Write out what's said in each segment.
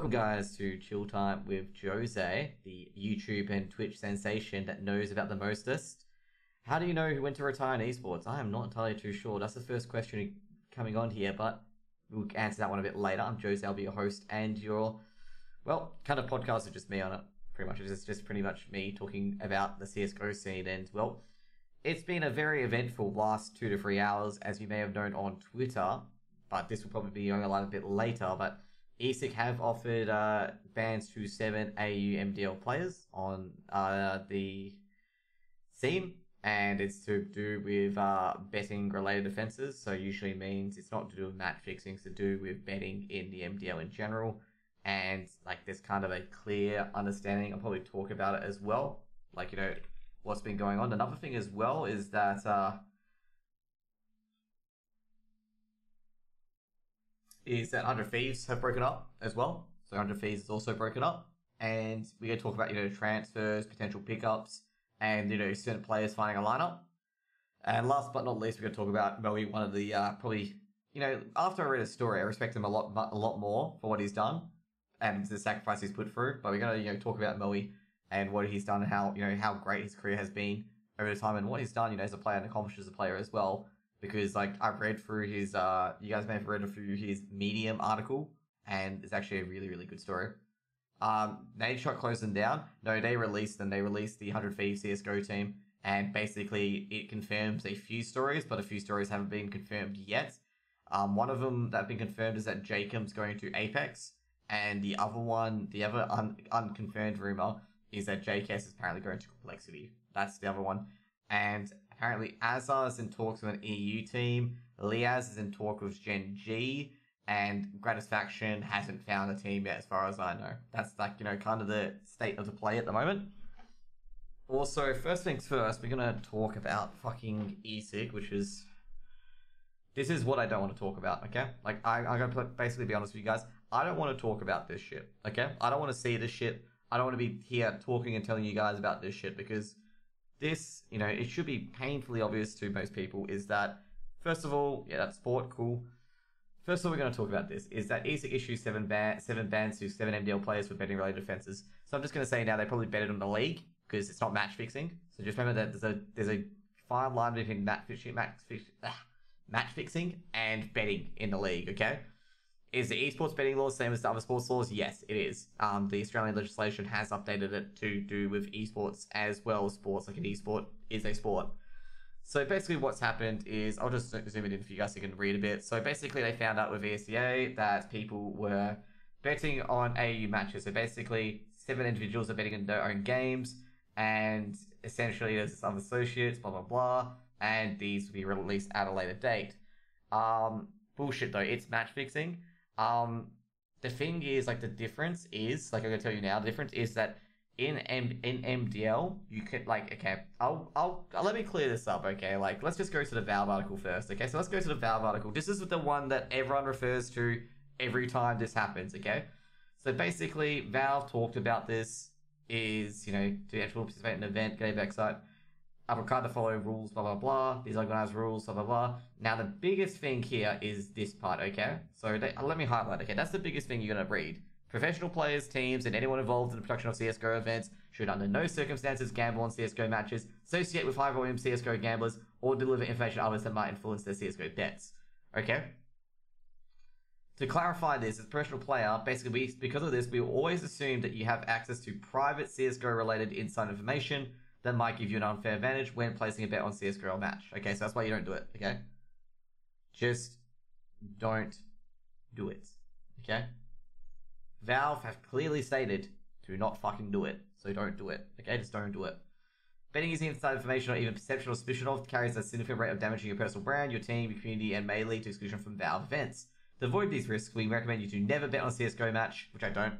Welcome guys to Chilltime with Jose, the YouTube and Twitch sensation that knows about the mostest. How do you know who went to retire in esports? I am not entirely too sure. That's the first question coming on here, but we'll answer that one a bit later. I'm Jose, I'll be your host, and your, well, kind of podcast is just me on it. Pretty much, it's just pretty much me talking about the CSGO scene, and well, it's been a very eventful last 2 to 3 hours, as you may have known on Twitter, but this will probably be going live a bit later, but ESIC have offered bans to 7 AU MDL players on the scene, and it's to do with betting related offences. So usually means it's not to do with match fixing, it's to do with betting in the MDL in general. And like there's kind of a clear understanding. I'll probably talk about it as well, like, you know, what's been going on. Another thing as well is that is that 100 Thieves have broken up as well. So 100 Thieves is also broken up. And we're going to talk about, you know, transfers, potential pickups, and, you know, certain players finding a lineup. And last but not least, we're going to talk about Moey, one of the, probably, you know, after I read his story, I respect him a lot more for what he's done and the sacrifice he's put through. But we're going to, you know, talk about Moey and what he's done and how, you know, how great his career has been over the time and what he's done, you know, as a player and accomplished as a player as well. Because, like, I've read through his, you guys may have read through his Medium article, and it's actually a really, really good story. Nadeshot closed them down. No, they released them. They released the 100 Thieves CSGO team, and basically it confirms a few stories, but a few stories haven't been confirmed yet. One of them that have been confirmed is that Jacob's going to Apex, and the other one, the other unconfirmed rumor, is that JKS is apparently going to Complexity. That's the other one. And apparently Azar is in talks with an EU team, Liaz is in talk with Gen G, and Gratisfaction hasn't found a team yet as far as I know. That's like, you know, kind of the state of the play at the moment. Also, first things first, we're going to talk about fucking ESIC, which is... This is what I don't want to talk about, okay? Like, I'm going to basically be honest with you guys. I don't want to talk about this shit, okay? I don't want to see this shit. I don't want to be here talking and telling you guys about this shit because... This, you know, it should be painfully obvious to most people is that, first of all, yeah, that's sport, cool. First of all, we're going to talk about this, is that ESIC issues 7 bans to 7 MDL players for betting related offences. So I'm just going to say now they probably betted on the league, because it's not match fixing. So just remember that there's a fine line between match fixing and betting in the league, okay? Is the esports betting law the same as the other sports laws? Yes, it is. The Australian legislation has updated it to do with esports as well as sports, like an esport is a sport. So basically what's happened is, I'll just zoom it in for you guys so you can read a bit. So basically they found out with ESIC that people were betting on AU matches. So basically 7 individuals are betting on their own games, and essentially there's some associates, blah, blah, blah, and these will be released at a later date. Bullshit though, it's match fixing. The thing is, like, the difference is, like, I'm gonna tell you now, the difference is that in MDL, you could, like, okay, I'll let me clear this up, okay, like, let's just go to the Valve article first, okay, so let's go to the Valve article. This is the one that everyone refers to every time this happens, okay? So basically, Valve talked about this is, you know, to actually participate in an event, get a backside, required to follow rules, blah, blah, blah. These organized rules, blah, blah, blah. Now, the biggest thing here is this part, okay? So, let me highlight, okay? That's the biggest thing you're going to read. Professional players, teams, and anyone involved in the production of CSGO events should under no circumstances gamble on CSGO matches, associate with high-volume CSGO gamblers, or deliver information to others that might influence their CSGO bets, okay? To clarify this, as a professional player, basically, because of this, we always assume that you have access to private CSGO-related inside information that might give you an unfair advantage when placing a bet on CSGO match. Okay, so that's why you don't do it, okay? Just don't do it, okay? Valve have clearly stated, do not fucking do it, so don't do it, okay? Just don't do it. Betting using inside information or even perception or suspicion of carries a significant rate of damaging your personal brand, your team, your community, and may lead to exclusion from Valve events. To avoid these risks, we recommend you to never bet on a CSGO match, which I don't.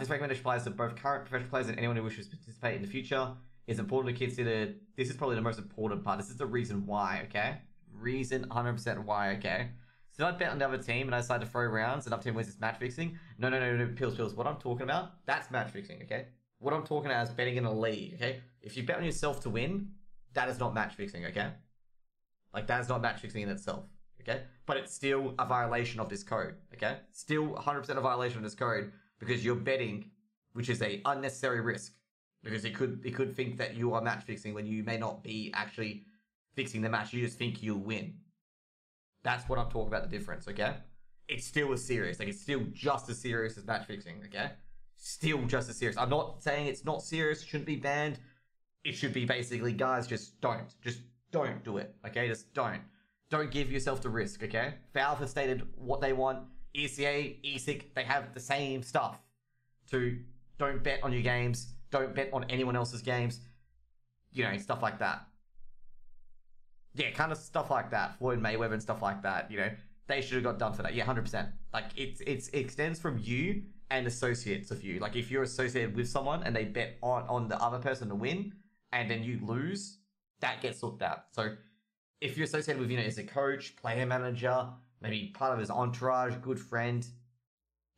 This recommendation applies to both current professional players and anyone who wishes to participate in the future. It's important to consider, this is probably the most important part, this is the reason why, okay? Reason 100% why, okay? So I bet on the other team and I decide to throw rounds and up team wins this match fixing. No, pills. What I'm talking about, that's match fixing, okay? What I'm talking about is betting in a league, okay? If you bet on yourself to win, that is not match fixing, okay? Like, that is not match fixing in itself, okay? But it's still a violation of this code, okay? Still 100% a violation of this code because you're betting, which is a unnecessary risk, because it could think that you are match fixing when you may not be actually fixing the match. You just think you'll win. That's what I'm talking about, the difference, okay? It's still as serious. Like, it's still just as serious as match fixing, okay? Still just as serious. I'm not saying it's not serious, shouldn't be banned. It should be basically, guys, just don't do it, okay? Just don't give yourself the risk, okay? Valve has stated what they want. ECA, ESIC, they have the same stuff. To don't bet on your games, don't bet on anyone else's games, you know, stuff like that. Yeah, kind of stuff like that. Floyd Mayweather and stuff like that, you know, they should have got done for that. Yeah, 100%. Like, it extends from you and associates of you. Like, if you're associated with someone and they bet on the other person to win, and then you lose, that gets looked at. So, if you're associated with, you know, as a coach, player manager, maybe part of his entourage, good friend,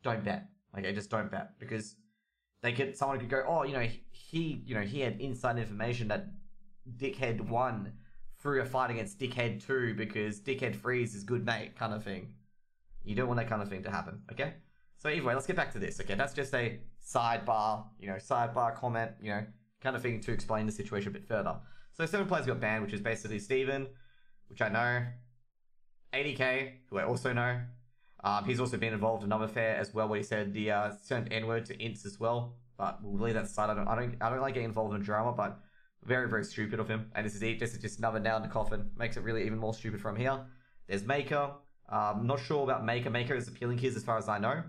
don't bet. Okay, just don't bet, because someone could go, oh, he had inside information that Dickhead 1 threw a fight against Dickhead 2 because Dickhead 3 is his good mate, kind of thing. You don't want that kind of thing to happen, okay? So anyway, let's get back to this, okay? That's just a sidebar comment, kind of thing to explain the situation a bit further. So 7 players got banned, which is basically Steven, which I know, ADK, who I also know. He's also been involved in another affair as well, where he said the certain N-word to ints as well. But we'll leave that aside. I don't like getting involved in drama, but very, very stupid of him. And this is just another nail in the coffin. Makes it really even more stupid from here. There's Maker. I'm not sure about Maker. Maker is appealing kids as far as I know.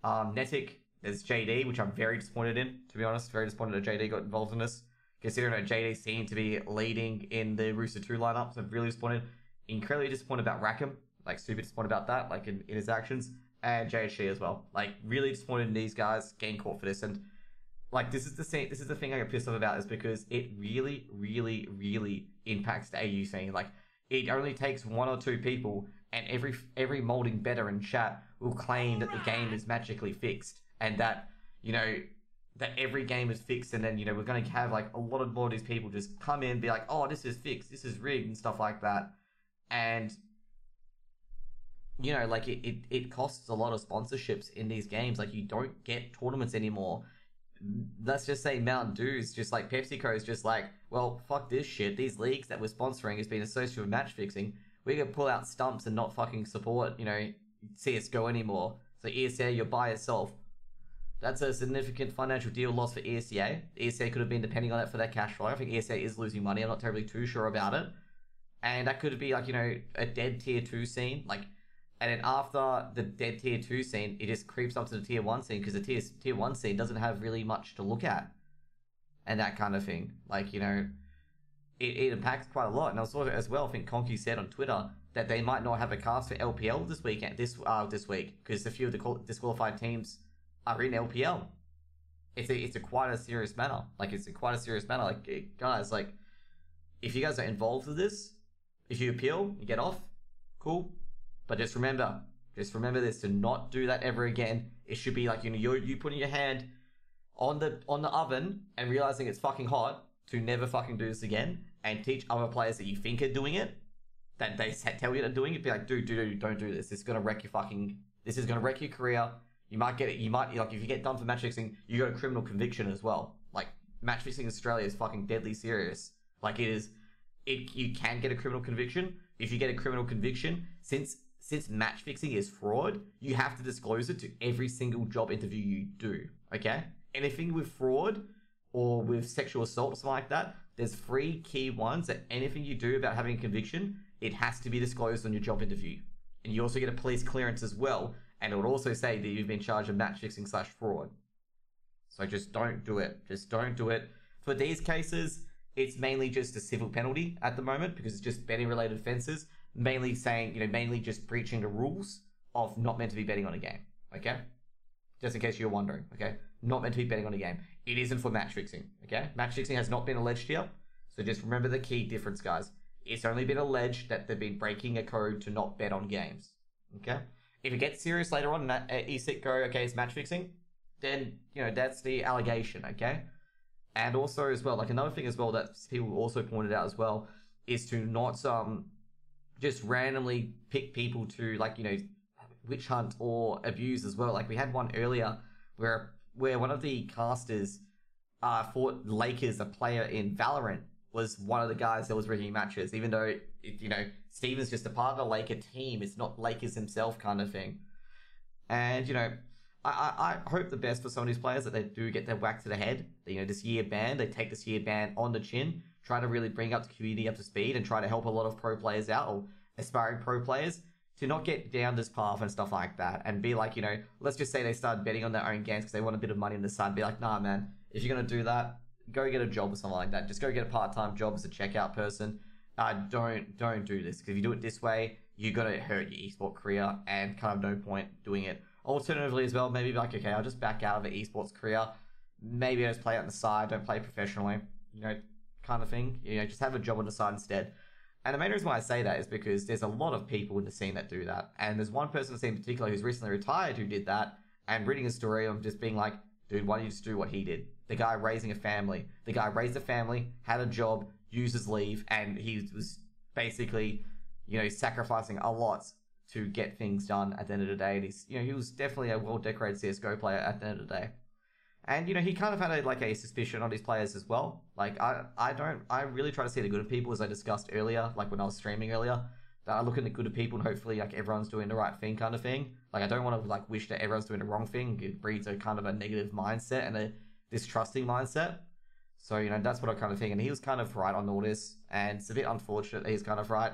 Netic. There's JD, which I'm very disappointed in, to be honest. Very disappointed that JD got involved in this, considering that JD seemed to be leading in the Rooster 2 lineup. So I'm really disappointed. Incredibly disappointed about Rackham. Like, super disappointed about that, like, in his actions. And JHC as well. Like, really disappointed in these guys getting caught for this. And, like, this is the thing I get pissed off about, is because it really, really, really impacts the AU scene. Like, it only takes 1 or 2 people, and every molding better in chat will claim that the game is magically fixed. And that, that every game is fixed, and then, we're going to have, like, a lot of more of these people just come in and be like, oh, this is fixed, this is rigged, and stuff like that. And, like, it costs a lot of sponsorships in these games. Like, you don't get tournaments anymore. Let's just say Mountain Dew is just like, PepsiCo is just like, well, fuck this shit. These leagues that we're sponsoring has been associated with match fixing. We're going to pull out stumps and not fucking support, CSGO anymore. So ESA, you're by yourself. That's a significant financial deal loss for ESA. ESA could have been depending on that for their cash flow. I think ESA is losing money. I'm not terribly too sure about it. And that could be like, a dead tier 2 scene. Like, and then after the dead tier 2 scene, it just creeps up to the tier 1 scene, because the tier 1 scene doesn't have really much to look at. And that kind of thing. Like, it impacts quite a lot. And also as well, I think Conky said on Twitter that they might not have a cast for LPL this week, because a few of the disqualified teams are in LPL. It's a quite a serious matter. Like, Like, guys, like, if you guys are involved with this, if you appeal, you get off, cool. But just remember this, to not do that ever again. It should be like, you putting your hand on the oven and realizing it's fucking hot, to never fucking do this again, and teach other players that you think are doing it, that they tell you they're doing it. Be like, dude, don't do this. This is gonna wreck your career. You might get it. Like, if you get done for match fixing, you got a criminal conviction as well. Like, match fixing in Australia is fucking deadly serious. Like, it is. You can get a criminal conviction. If you get a criminal conviction, since match fixing is fraud, you have to disclose it to every single job interview you do. Okay? Anything with fraud or with sexual assault or something like that, there's 3 key ones that anything you do about having a conviction, it has to be disclosed on your job interview. And you also get a police clearance as well. And it would also say that you've been charged of match fixing / fraud. So just don't do it. Just don't do it. For these cases, it's mainly just a civil penalty at the moment, because it's just betting related offenses. Mainly saying, mainly just breaching the rules of not meant to be betting on a game. Okay? Just in case you're wondering. Okay? Not meant to be betting on a game. It isn't for match fixing. Okay? Match fixing has not been alleged here. So just remember the key difference, guys. It's only been alleged that they've been breaking a code to not bet on games. Okay? If it gets serious later on and that ESIC go, okay, it's match fixing, then, that's the allegation, okay? And also as well, like, another thing as well that people also pointed out as well is to not just randomly pick people to, like, you know, witch hunt or abuse as well. Like, we had one earlier where one of the casters fought Lakers, a player in Valorant, was one of the guys that was rigging matches, even though, you know, Steven's just a part of the Laker team. It's not Lakers himself kind of thing. And, you know, I hope the best for some of these players, that they do get their whack to the head. You know, this year ban, they take this year ban on the chin, try to really bring up the community up to speed and try to help a lot of pro players out, or aspiring pro players, to not get down this path and stuff like that. And be like, you know, let's just say they start betting on their own games because they want a bit of money on the side. Be like, nah, man, if you're going to do that, go get a job or something like that. Just go get a part-time job as a checkout person. Don't do this, because if you do it this way, you're going to hurt your esport career, and kind of no point doing it. Alternatively as well, maybe be like, okay, I'll just back out of the esports career. Maybe I just play on the side, don't play professionally, you know, kind of thing. You know, just have a job on the side instead. And the main reason why I say that is because there's a lot of people in the scene that do that. And there's one person in the scene in particular who's recently retired who did that, and reading his story, I'm just being like, dude, why don't you just do what he did? The guy raising a family. The guy raised a family, had a job, used his leave, and he was basically, you know, sacrificing a lot to get things done at the end of the day. And he's, you know, he was definitely a well-decorated CSGO player at the end of the day. And, you know, he kind of had a suspicion on his players as well. Like, I really try to see the good of people, as I discussed earlier, like when I was streaming earlier, that I look at the good of people and hopefully, like, everyone's doing the right thing kind of thing. Like, I don't want to, like, wish that everyone's doing the wrong thing. It breeds a kind of a negative mindset and a distrusting mindset. So, you know, that's what I kind of think. And he was kind of right on all this. And it's a bit unfortunate that he's kind of right,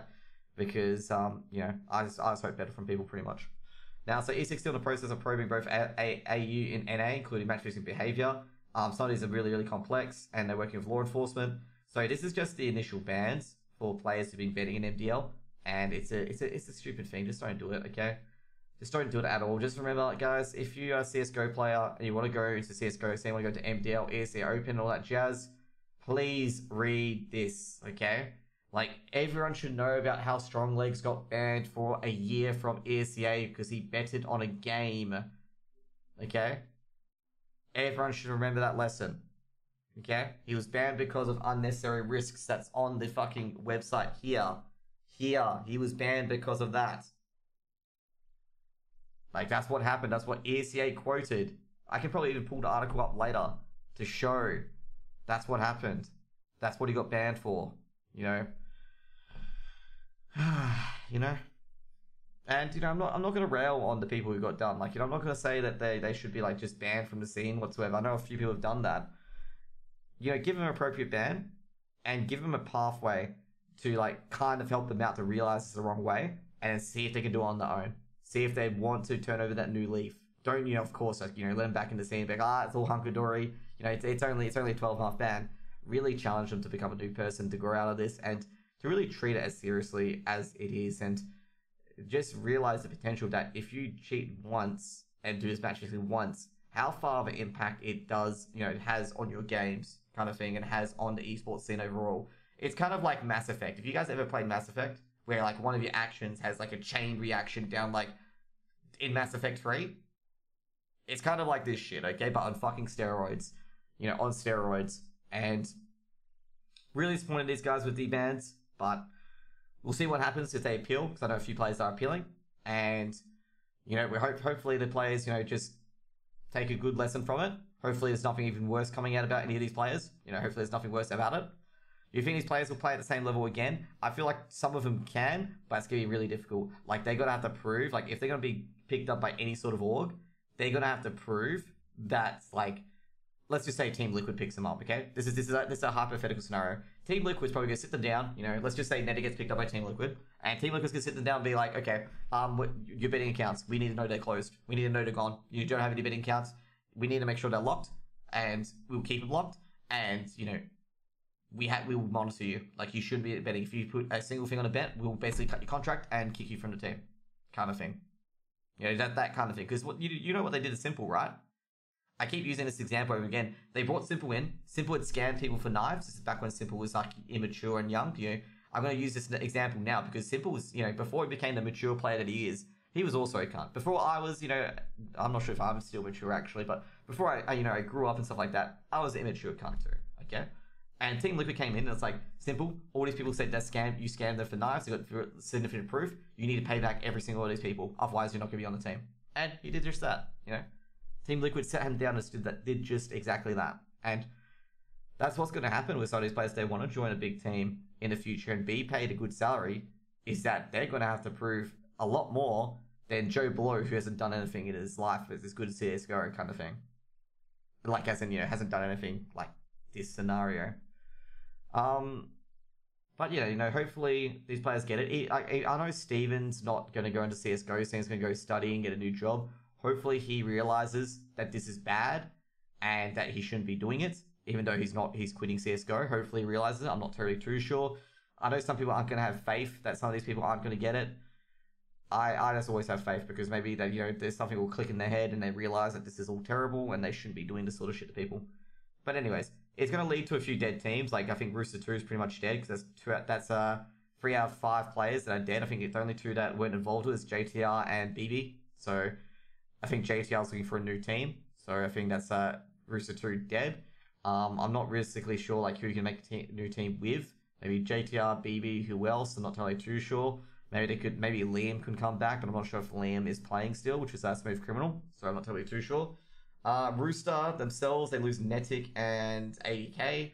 because, you know, I just hope better from people pretty much. Now, so ESIC still in the process of probing both AU and NA, including match-fixing behavior. Some of these are really, really complex, and they're working with law enforcement. So this is just the initial bans for players who've been betting in MDL, and it's a stupid thing. Just don't do it, okay? Just don't do it at all. Just remember, guys, if you are a CSGO player and you want to go into CSGO, say you want to go to MDL, ESIC Open, all that jazz, please read this, okay? Like, everyone should know about how Stronglegs got banned for a year from ESEA because he betted on a game. Okay? Everyone should remember that lesson. Okay? He was banned because of unnecessary risks. That's on the fucking website here. Here. He was banned because of that. Like, that's what happened. That's what ESEA quoted. I can probably even pull the article up later to show that's what happened. That's what he got banned for. You know? You know, and you know, I'm not gonna rail on the people who got done. Like, you know, I'm not gonna say that they should be like just banned from the scene whatsoever. I know a few people have done that. You know, give them an appropriate ban and give them a pathway to like kind of help them out to realize it's the wrong way, and see if they can do it on their own. See if they want to turn over that new leaf. Don't, you know, of course, like, you know, let them back in the scene, be like, it's all hunky-dory. You know, it's only a 12.5 ban. Really challenge them to become a new person, to grow out of this, and to really treat it as seriously as it is, and just realize the potential that if you cheat once and do this match fixing once, how far of an impact it does, you know, it has on your games kind of thing, and has on the esports scene overall. It's kind of like Mass Effect. If you guys ever played Mass Effect, where like one of your actions has like a chain reaction down, like in Mass Effect 3, it's kind of like this shit, okay, but on fucking steroids, you know, on steroids. And really disappointed these guys with the bans. But we'll see what happens if they appeal, because I know a few players are appealing. And, you know, we hopefully the players, you know, just take a good lesson from it. Hopefully there's nothing even worse coming out about any of these players. You know, hopefully there's nothing worse about it. Do you think these players will play at the same level again? I feel like some of them can, but it's going to be really difficult. Like, they're going to have to prove, like, if they're going to be picked up by any sort of org, they're going to have to prove that, like, let's just say Team Liquid picks them up, okay? This is a hypothetical scenario. Team Liquid's probably going to sit them down, you know, let's just say Netty gets picked up by Team Liquid, and Team Liquid's going to sit them down and be like, okay, your betting accounts, we need to know they're closed. We need to know they're gone. You don't have any betting accounts. We need to make sure they're locked, and we'll keep them locked, and, you know, we will monitor you. Like, you shouldn't be betting. If you put a single thing on a bet, we'll basically cut your contract and kick you from the team, kind of thing. You know, that kind of thing. Because you know what they did is Simple, right? I keep using this example over again. They brought Simple in. Simple had scammed people for knives. This is back when Simple was like immature and young. You know, I'm going to use this example now because Simple was, you know, before he became the mature player that he is, he was also a cunt. Before I was, you know, I'm not sure if I'm still mature actually, but before I you know, I grew up and stuff like that, I was an immature cunt too. Okay, And Team Liquid came in and it's like, simple. All these people said that you scammed them for knives, you got significant proof. You need to pay back every single one of these people. Otherwise, you're not going to be on the team. And he did just that, you know. Team Liquid sat him down and did just exactly that. And that's what's going to happen with some of these players. They want to join a big team in the future and be paid a good salary, is that they're going to have to prove a lot more than Joe Blow, who hasn't done anything in his life as good as CSGO kind of thing. Like, as in, you know, hasn't done anything like this scenario. But yeah, you know, hopefully these players get it. I know Steven's not going to go into CSGO. Steven's going to go study and get a new job. Hopefully he realizes that this is bad and that he shouldn't be doing it, even though he's quitting CSGO. Hopefully he realizes it. I'm not totally too sure. I know some people aren't going to have faith that some of these people aren't going to get it. I just always have faith because maybe that, you know, there's something will click in their head and they realize that this is all terrible and they shouldn't be doing this sort of shit to people. But anyways, it's going to lead to a few dead teams. Like, I think Rooster 2 is pretty much dead because that's 3 out of 5 players that are dead. I think the only 2 that weren't involved with is JTR and BB. So I think JTR is looking for a new team. So I think that's Rooster 2 dead. I'm not realistically sure like who you can make a new team with. Maybe JTR, BB, who else? I'm not totally too sure. Maybe Liam could come back, but I'm not sure if Liam is playing still, which is Smooth Criminal. So I'm not totally too sure. Rooster themselves, they lose Netic and 80k.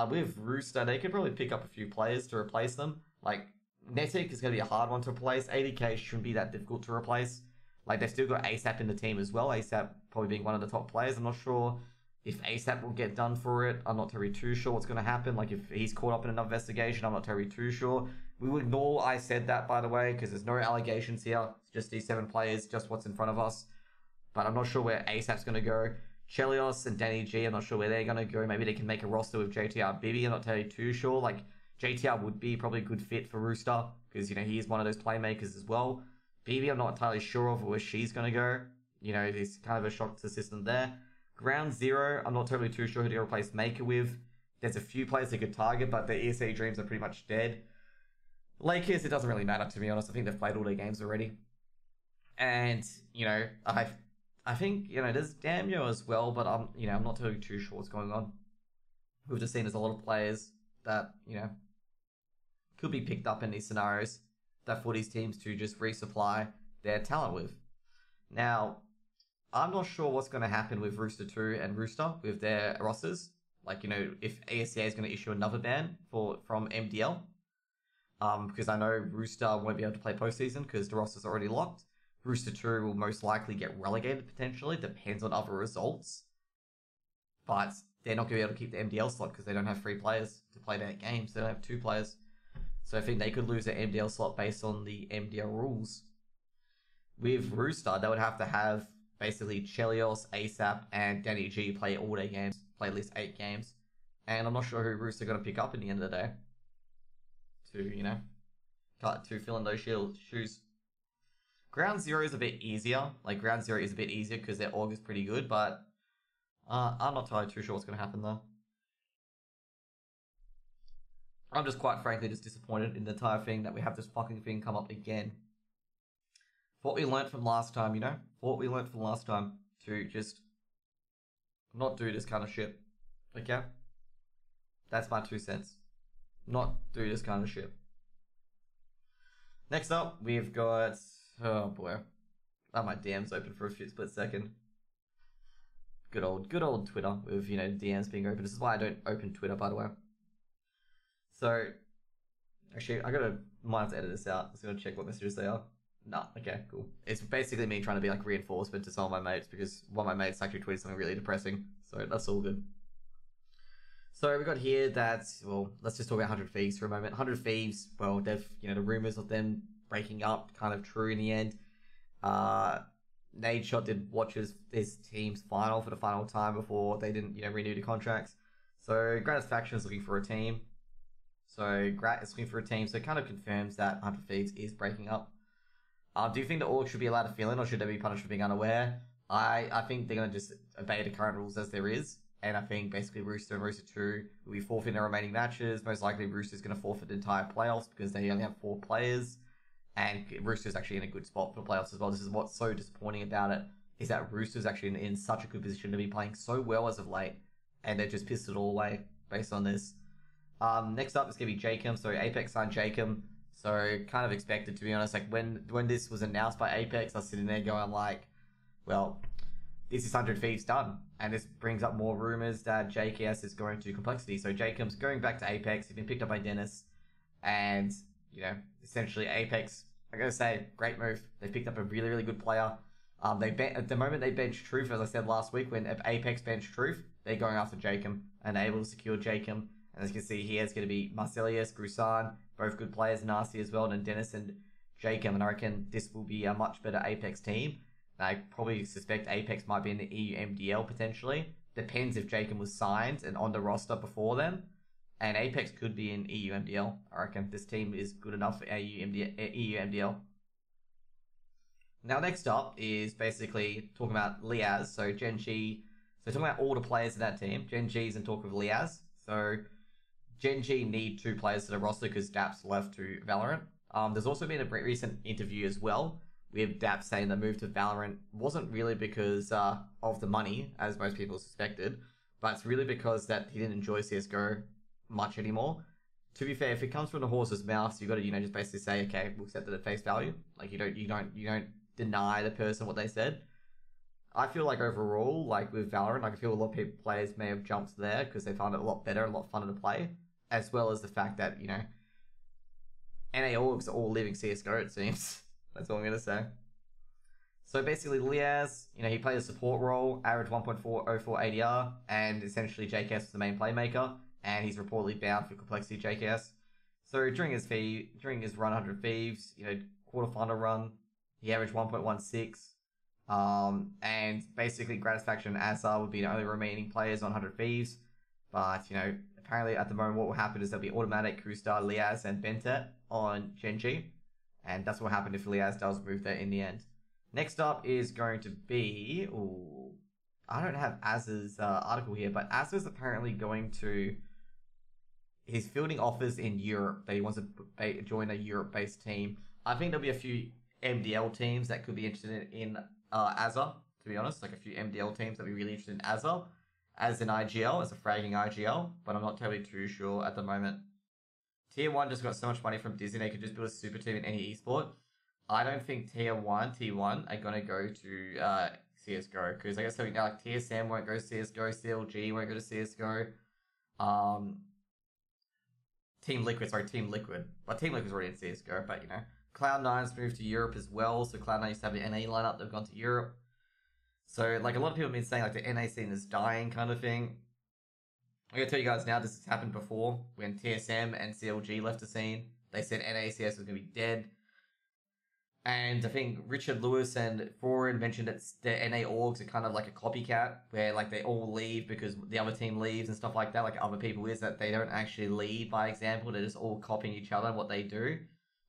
With Rooster, they could probably pick up a few players to replace them. Like, Netic is going to be a hard one to replace. 80k shouldn't be that difficult to replace. Like, they've still got ASAP in the team as well. ASAP probably being one of the top players. I'm not sure if ASAP will get done for it. I'm not terribly too sure what's going to happen. Like, if he's caught up in an investigation, I'm not terribly too sure. We will ignore I said that, by the way, because there's no allegations here. It's just these 7 players, just what's in front of us. But I'm not sure where ASAP's going to go. Chelios and Danny G, I'm not sure where they're going to go. Maybe they can make a roster with JTR Bibi. I'm not totally too sure. Like, JTR would be probably a good fit for Rooster because, you know, he is one of those playmakers as well. Bibi, I'm not entirely sure of where she's going to go. You know, there's kind of a shock to the system there. Ground Zero, I'm not totally too sure who to replace Maker with. There's a few players they could target, but their ESA dreams are pretty much dead. Lakers, it doesn't really matter, to be honest. I think they've played all their games already. And, you know, I think, you know, there's Damio as well, but I'm not totally too sure what's going on. We've just seen there's a lot of players that, you know, could be picked up in these scenarios that for these teams to just resupply their talent with. Now, I'm not sure what's going to happen with Rooster 2 and Rooster with their rosters. Like, you know, if ASCA is going to issue another ban from MDL. Because I know Rooster won't be able to play postseason because the roster's already locked. Rooster 2 will most likely get relegated potentially. Depends on other results. But they're not going to be able to keep the MDL slot because they don't have 3 players to play their games. They don't have 2 players. So I think they could lose their MDL slot based on the MDL rules. With Rooster, they would have to have basically Chelios, ASAP, and Danny G play all their games. Play at least 8 games. And I'm not sure who Rooster are going to pick up in the end of the day. To, you know, to fill in those shoes. Ground Zero is a bit easier. Like, Ground Zero is a bit easier because their org is pretty good, but I'm not entirely too sure what's going to happen there. I'm just quite frankly just disappointed in the entire thing that we have this fucking thing come up again. What we learnt from last time, you know? What we learnt from last time to just not do this kind of shit. Okay? That's my 2 cents. Not do this kind of shit. Next up, we've got... Oh boy. I have my DMs open for a split second. Good old Twitter with, you know, DMs being open. This is why I don't open Twitter, by the way. So, actually, might have to edit this out. I'm just gonna check what messages they are. Nah, okay, cool. It's basically me trying to be like reinforcement to some of my mates because one of my mates actually tweeted something really depressing. So that's all good. So we got here that, well, let's just talk about 100 Thieves for a moment. 100 Thieves, well, they've, you know, the rumors of them breaking up kind of true in the end. Nadeshot did watch his team's final for the final time before they didn't, you know, renew the contracts. So Gratis Faction is looking for a team. So Grat is looking for a team. So it kind of confirms that 100 Thieves is breaking up. Do you think the org should be allowed to fill in or should they be punished for being unaware? I think they're going to just obey the current rules as there is. And I think basically Rooster and Rooster 2 will be forfeiting their remaining matches. Most likely Rooster's going to forfeit the entire playoffs because they only have 4 players. And Rooster's actually in a good spot for the playoffs as well. This is what's so disappointing about it, is that Rooster's actually in such a good position to be playing so well as of late. And they've just pissed it all away based on this. Next up is gonna be Jacob. So Apex signed Jacob. So kind of expected, to be honest. Like when this was announced by Apex, I was sitting there going like, well, this is 100 Thieves done. And this brings up more rumors that JKS is going to Complexity. So Jacob's going back to Apex. He's been picked up by Dennis. And, you know, essentially Apex, I gotta say, great move. They picked up a really, really good player. At the moment they bench Truth, as I said last week, when Apex bench Truth, they're going after Jacob and able to secure Jacob. And as you can see here, it's going to be Marcelius, Grusan, both good players, Nasty as well, and Dennis and Jacob. And I reckon this will be a much better Apex team. I probably suspect Apex might be in the EU MDL potentially. Depends if Jacob was signed and on the roster before then. And Apex could be in EU MDL. I reckon this team is good enough for EU MDL. Now, next up is basically talking about Liaz. So, Gen G. So, talking about all the players in that team. Gen G's in talk with Liaz. So, Gen G need 2 players to the roster because Daps left to Valorant. There's also been a recent interview as well with Daps saying the move to Valorant wasn't really because of the money, as most people suspected, but it's really because that he didn't enjoy CSGO much anymore. To be fair, if it comes from the horse's mouth, so you got to, just basically say, okay, we'll accept it at face value. Like you don't deny the person what they said. I feel like overall, like with Valorant, I feel a lot of players may have jumped there because they found it a lot better, a lot funner to play, as well as the fact that, NA orgs are all leaving CSGO, it seems. That's all I'm going to say. So basically, Liaz, he played a support role, average 1.404 ADR, and essentially JKS was the main playmaker, and he's reportedly bound for Complexity JKS. So during his run 100 Thieves, quarterfinal run, he averaged 1.16. And basically, Gratisfaction and Azar would be the only remaining players on 100 Thieves. But, apparently at the moment what will happen is there'll be automatic Crewstar, Liaz, and Bentet on Gen G. And that's what happened if Liaz does move there in the end. Next up is going to be... Ooh, I don't have Az's article here, but Az's apparently going to... He's fielding offers in Europe that he wants to join a Europe-based team. I think there'll be a few MDL teams that could be interested in Azza, to be honest. Like a few MDL teams that would be really interested in Azza as an IGL, as a fragging IGL, but I'm not totally too sure at the moment. Tier 1 just got so much money from Disney, they could just build a super team in any esport. I don't think T1 are going to go to CSGO, because I guess now, like TSM won't go to CSGO, CLG won't go to CSGO. Team Liquid. But Team Liquid's already in CSGO, but Cloud9's moved to Europe as well, so Cloud9 used to have the NA lineup, they've gone to Europe. So, like, a lot of people have been saying, like, the NA scene is dying kind of thing. I'm going to tell you guys now, this has happened before, when TSM and CLG left the scene. They said NACS was going to be dead. And I think Richard Lewis and Foreign mentioned that the NA orgs are kind of like a copycat, where like they all leave because the other team leaves and stuff like that, like other people is that they don't actually lead by example, they're just all copying each other and what they do.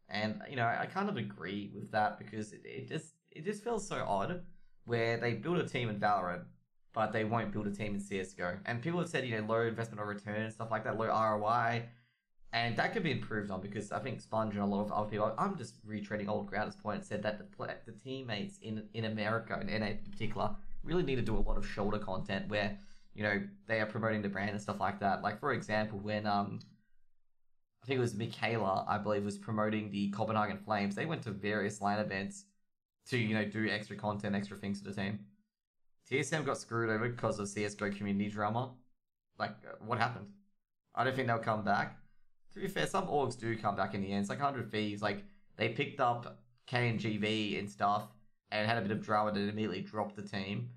And, I kind of agree with that because it just feels so odd where they build a team in Valorant, but they won't build a team in CSGO. And people have said, low investment or return and stuff like that, low ROI. And that could be improved on because I think Sponge and a lot of other people, I'm just retreading old ground at this point, said that the teammates in America, in NA in particular, really need to do a lot of shoulder content where, they are promoting the brand and stuff like that. Like, for example, when, I think it was Michaela, I believe, was promoting the Copenhagen Flames, they went to various LAN events to, do extra content, extra things to the team. TSM got screwed over because of CSGO community drama. Like, what happened? I don't think they'll come back. To be fair, some orgs do come back in the end. It's like 100 Thieves. Like, they picked up KNGV and stuff and had a bit of drama and immediately dropped the team.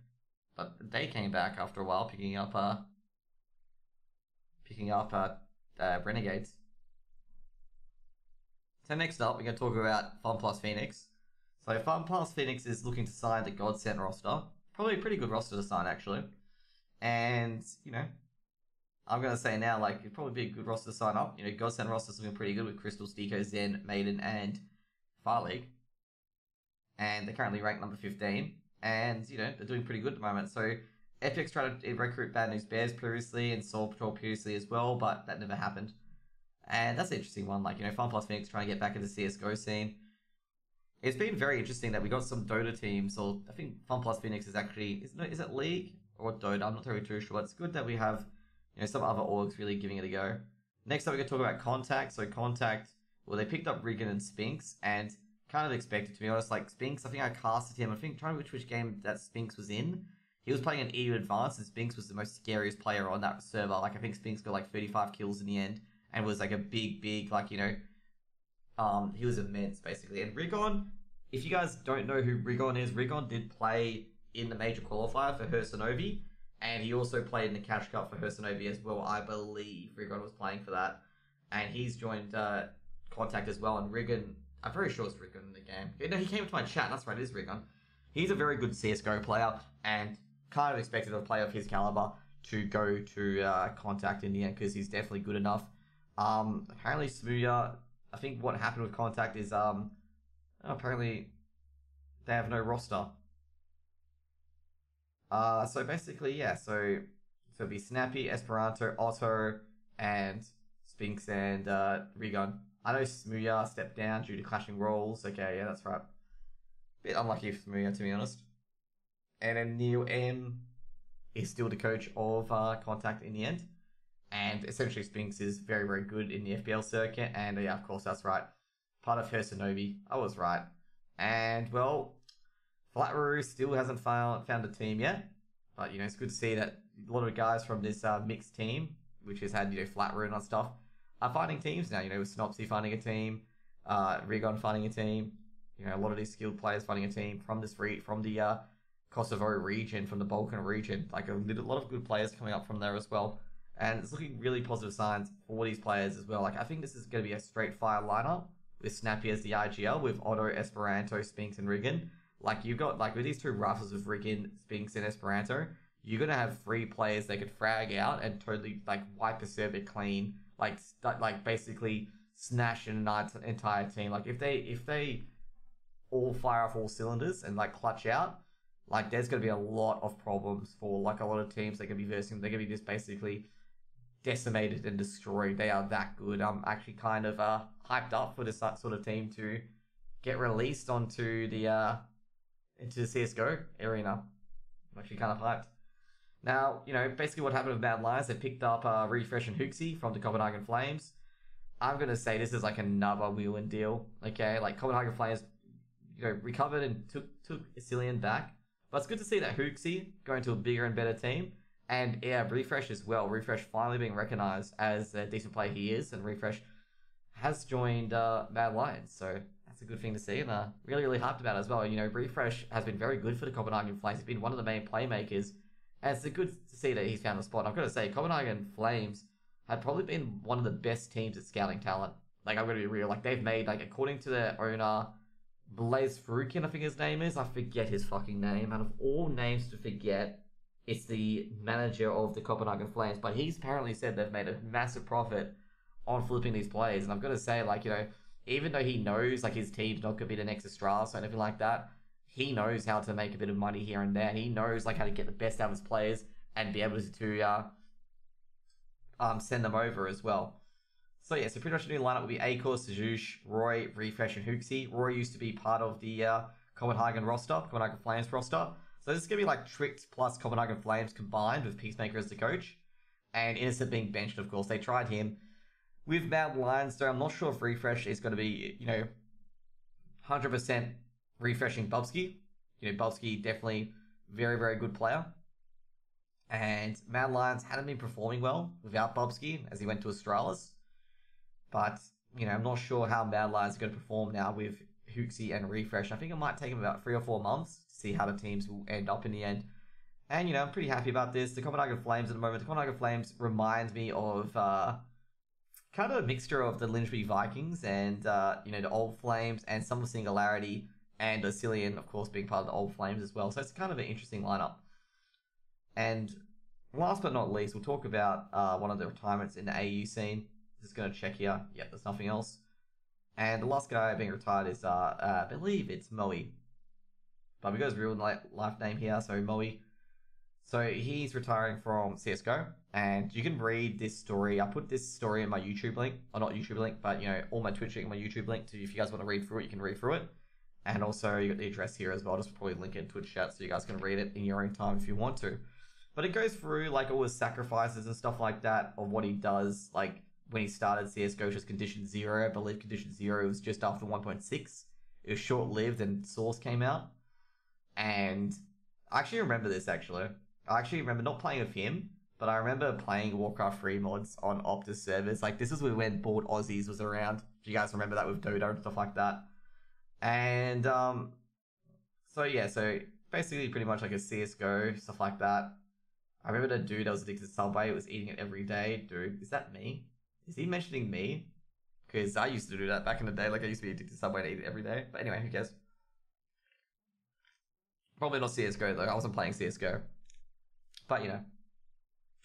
But they came back after a while, picking up Renegades. So next up, we're going to talk about Fun Plus Phoenix. So Fun Plus Phoenix is looking to sign the Godsent roster. Probably a pretty good roster to sign, actually. And, I'm going to say now, like, it'd probably be a good roster to sign up. Godsent roster's looking pretty good with Crystal, Stico, Zen, Maiden, and Fire League. And they're currently ranked number 15. And, they're doing pretty good at the moment. So, FPX tried to recruit Bad News Bears previously and Soul Patrol previously as well, but that never happened. And that's an interesting one. Like, Fun Plus Phoenix trying to get back into the CSGO scene. It's been very interesting that we got some Dota teams, or I think Fun Plus Phoenix is actually, is it League or Dota? I'm not totally too sure. It's good that we have, some other orgs really giving it a go. Next up, we're going to talk about Contact. So Contact, well, they picked up Riggin and Spinks, and kind of expected, to be honest. Like Spinks, I think I casted him. I think trying to remember which game that Spinks was in. He was playing an EU Advanced, and Spinks was the most scariest player on that server. Like I think Spinks got like 35 kills in the end, and was like a big, like, you know, he was immense basically. And Rigon, if you guys don't know who Rigon is, Rigon did play in the major qualifier for Hersonovi, and he also played in the Cash Cup for Hersonovi as well. I believe Rigon was playing for that, and he's joined Contact as well. And Rigon, I'm very sure it's Rigon in the game. No, he came to my chat. That's right, it is Rigon. He's a very good CS:GO player, and kind of expected a player of his caliber to go to Contact in the end, because he's definitely good enough. Apparently Smooya, I think what happened with Contact is apparently they have no roster. So basically, yeah, so it'll be Snappy, Esperanto, Otto, and Spinks and Rigon. I know Smooya stepped down due to clashing roles. Okay, yeah, that's right. Bit unlucky for Smooya, to be honest. And then Neil M is still the coach of Contact in the end. And essentially Spinks is very good in the FPL circuit. And yeah, of course, that's right. Part of Hersonovi. I was right. And, well, Flatru still hasn't found a team yet. But, you know, it's good to see that a lot of guys from this mixed team, which has had, you know, Flatru and stuff, are finding teams now. You know, with Snopsy finding a team, Rigon finding a team. You know, a lot of these skilled players finding a team from the Kosovo region, from the Balkan region. Like a lot of good players coming up from there as well. And it's looking really positive signs for these players as well. Like I think this is going to be a straight fire lineup with Snappy as the IGL, with Otto, Esperanto, Spinks, and Riggin. Like you've got, like with these two rifles with Riggin, Spinks, and Esperanto, you're going to have 3 players they could frag out and totally like wipe a server clean. Like basically snash an entire team. Like if they all fire off all cylinders and like clutch out, like there's going to be a lot of problems for like a lot of teams. They're going to be versing. They're going to be just basically decimated and destroyed. They are that good. I'm actually kind of hyped up for this sort of team to get released onto the into the CS:GO arena. I'm actually kind of hyped. Now, you know, basically what happened with Mad Lions, they picked up Refresh and Hooksy from the Copenhagen Flames. I'm going to say this is like another wheel-in deal, okay? Like Copenhagen Flames, you know, recovered and took Cillian back. But it's good to see that Hooksy going to a bigger and better team. And yeah, Refresh as well. Refresh finally being recognized as a decent player he is. And Refresh has joined Mad Lions. So that's a good thing to see. And really hyped about it as well. You know, Refresh has been very good for the Copenhagen Flames. He's been one of the main playmakers. And it's good to see that he's found a spot. I'm going to say Copenhagen Flames have probably been one of the best teams at scouting talent. Like, I'm going to be real. Like, they've made, like, according to their owner, Blaze Frukin, I think his name is. I forget his fucking name. Out of all names to forget, it's the manager of the Copenhagen Flames. But he's apparently said they've made a massive profit on flipping these players. And I'm going to say, like, you know, even though he knows, like, his team's not going to be the next Astralis or anything like that, he knows how to make a bit of money here and there. And he knows, like, how to get the best out of his players and be able to send them over as well. So yeah, so pretty much the new lineup will be Akor, Sejush, Roy, Refresh, and Hooksy. Roy used to be part of the Copenhagen Flames roster. So this is going to be like Tricked plus Copenhagen Flames combined with Peacemaker as the coach. And Innocent being benched, of course. They tried him. With Mad Lions, though, I'm not sure if Refresh is going to be, you know, 100% refreshing Bubsky. You know, Bubsky definitely very good player. And Mad Lions hadn't been performing well without Bubsky as he went to Astralis. But, you know, I'm not sure how Mad Lions are going to perform now with Hooksy and Refresh. I think it might take him about 3 or 4 months to see how the teams will end up in the end. And, you know, I'm pretty happy about this. The Copenhagen Flames at the moment, the Copenhagen Flames remind me of kind of a mixture of the Lynchby Vikings and, you know, the Old Flames and some of Singularity and Cillian, of course, being part of the Old Flames as well. So it's kind of an interesting lineup. And last but not least, we'll talk about one of the retirements in the AU scene. Just going to check here. Yep, there's nothing else. And the last guy being retired is, I believe it's Moey. But we got his real life name here, so Moey. So he's retiring from CS:GO, and you can read this story. I put this story in my YouTube link, or not YouTube link, but, you know, all my Twitch link, my YouTube link, to if you guys want to read through it, you can read through it. And also, you got the address here as well. I'll just probably link it in Twitch chat so you guys can read it in your own time if you want to. But it goes through, like, all his sacrifices and stuff like that of what he does, like, when he started CSGO, which was Condition 0. I believe Condition 0 was just after 1.6. It was short-lived and Source came out. And I actually remember this, actually. I actually remember not playing with him, but I remember playing Warcraft 3 mods on Optus servers. Like, this is when Bored Aussies was around. If you guys remember that with Dota and stuff like that. And, so yeah, so basically pretty much like a CSGO, stuff like that. I remember the dude that was addicted to Subway, was eating it every day. Dude, is that me? Is he mentioning me? Because I used to do that back in the day. Like, I used to be addicted to Subway and eat it every day. But anyway, who cares? Probably not CSGO, though. I wasn't playing CSGO. But, you know.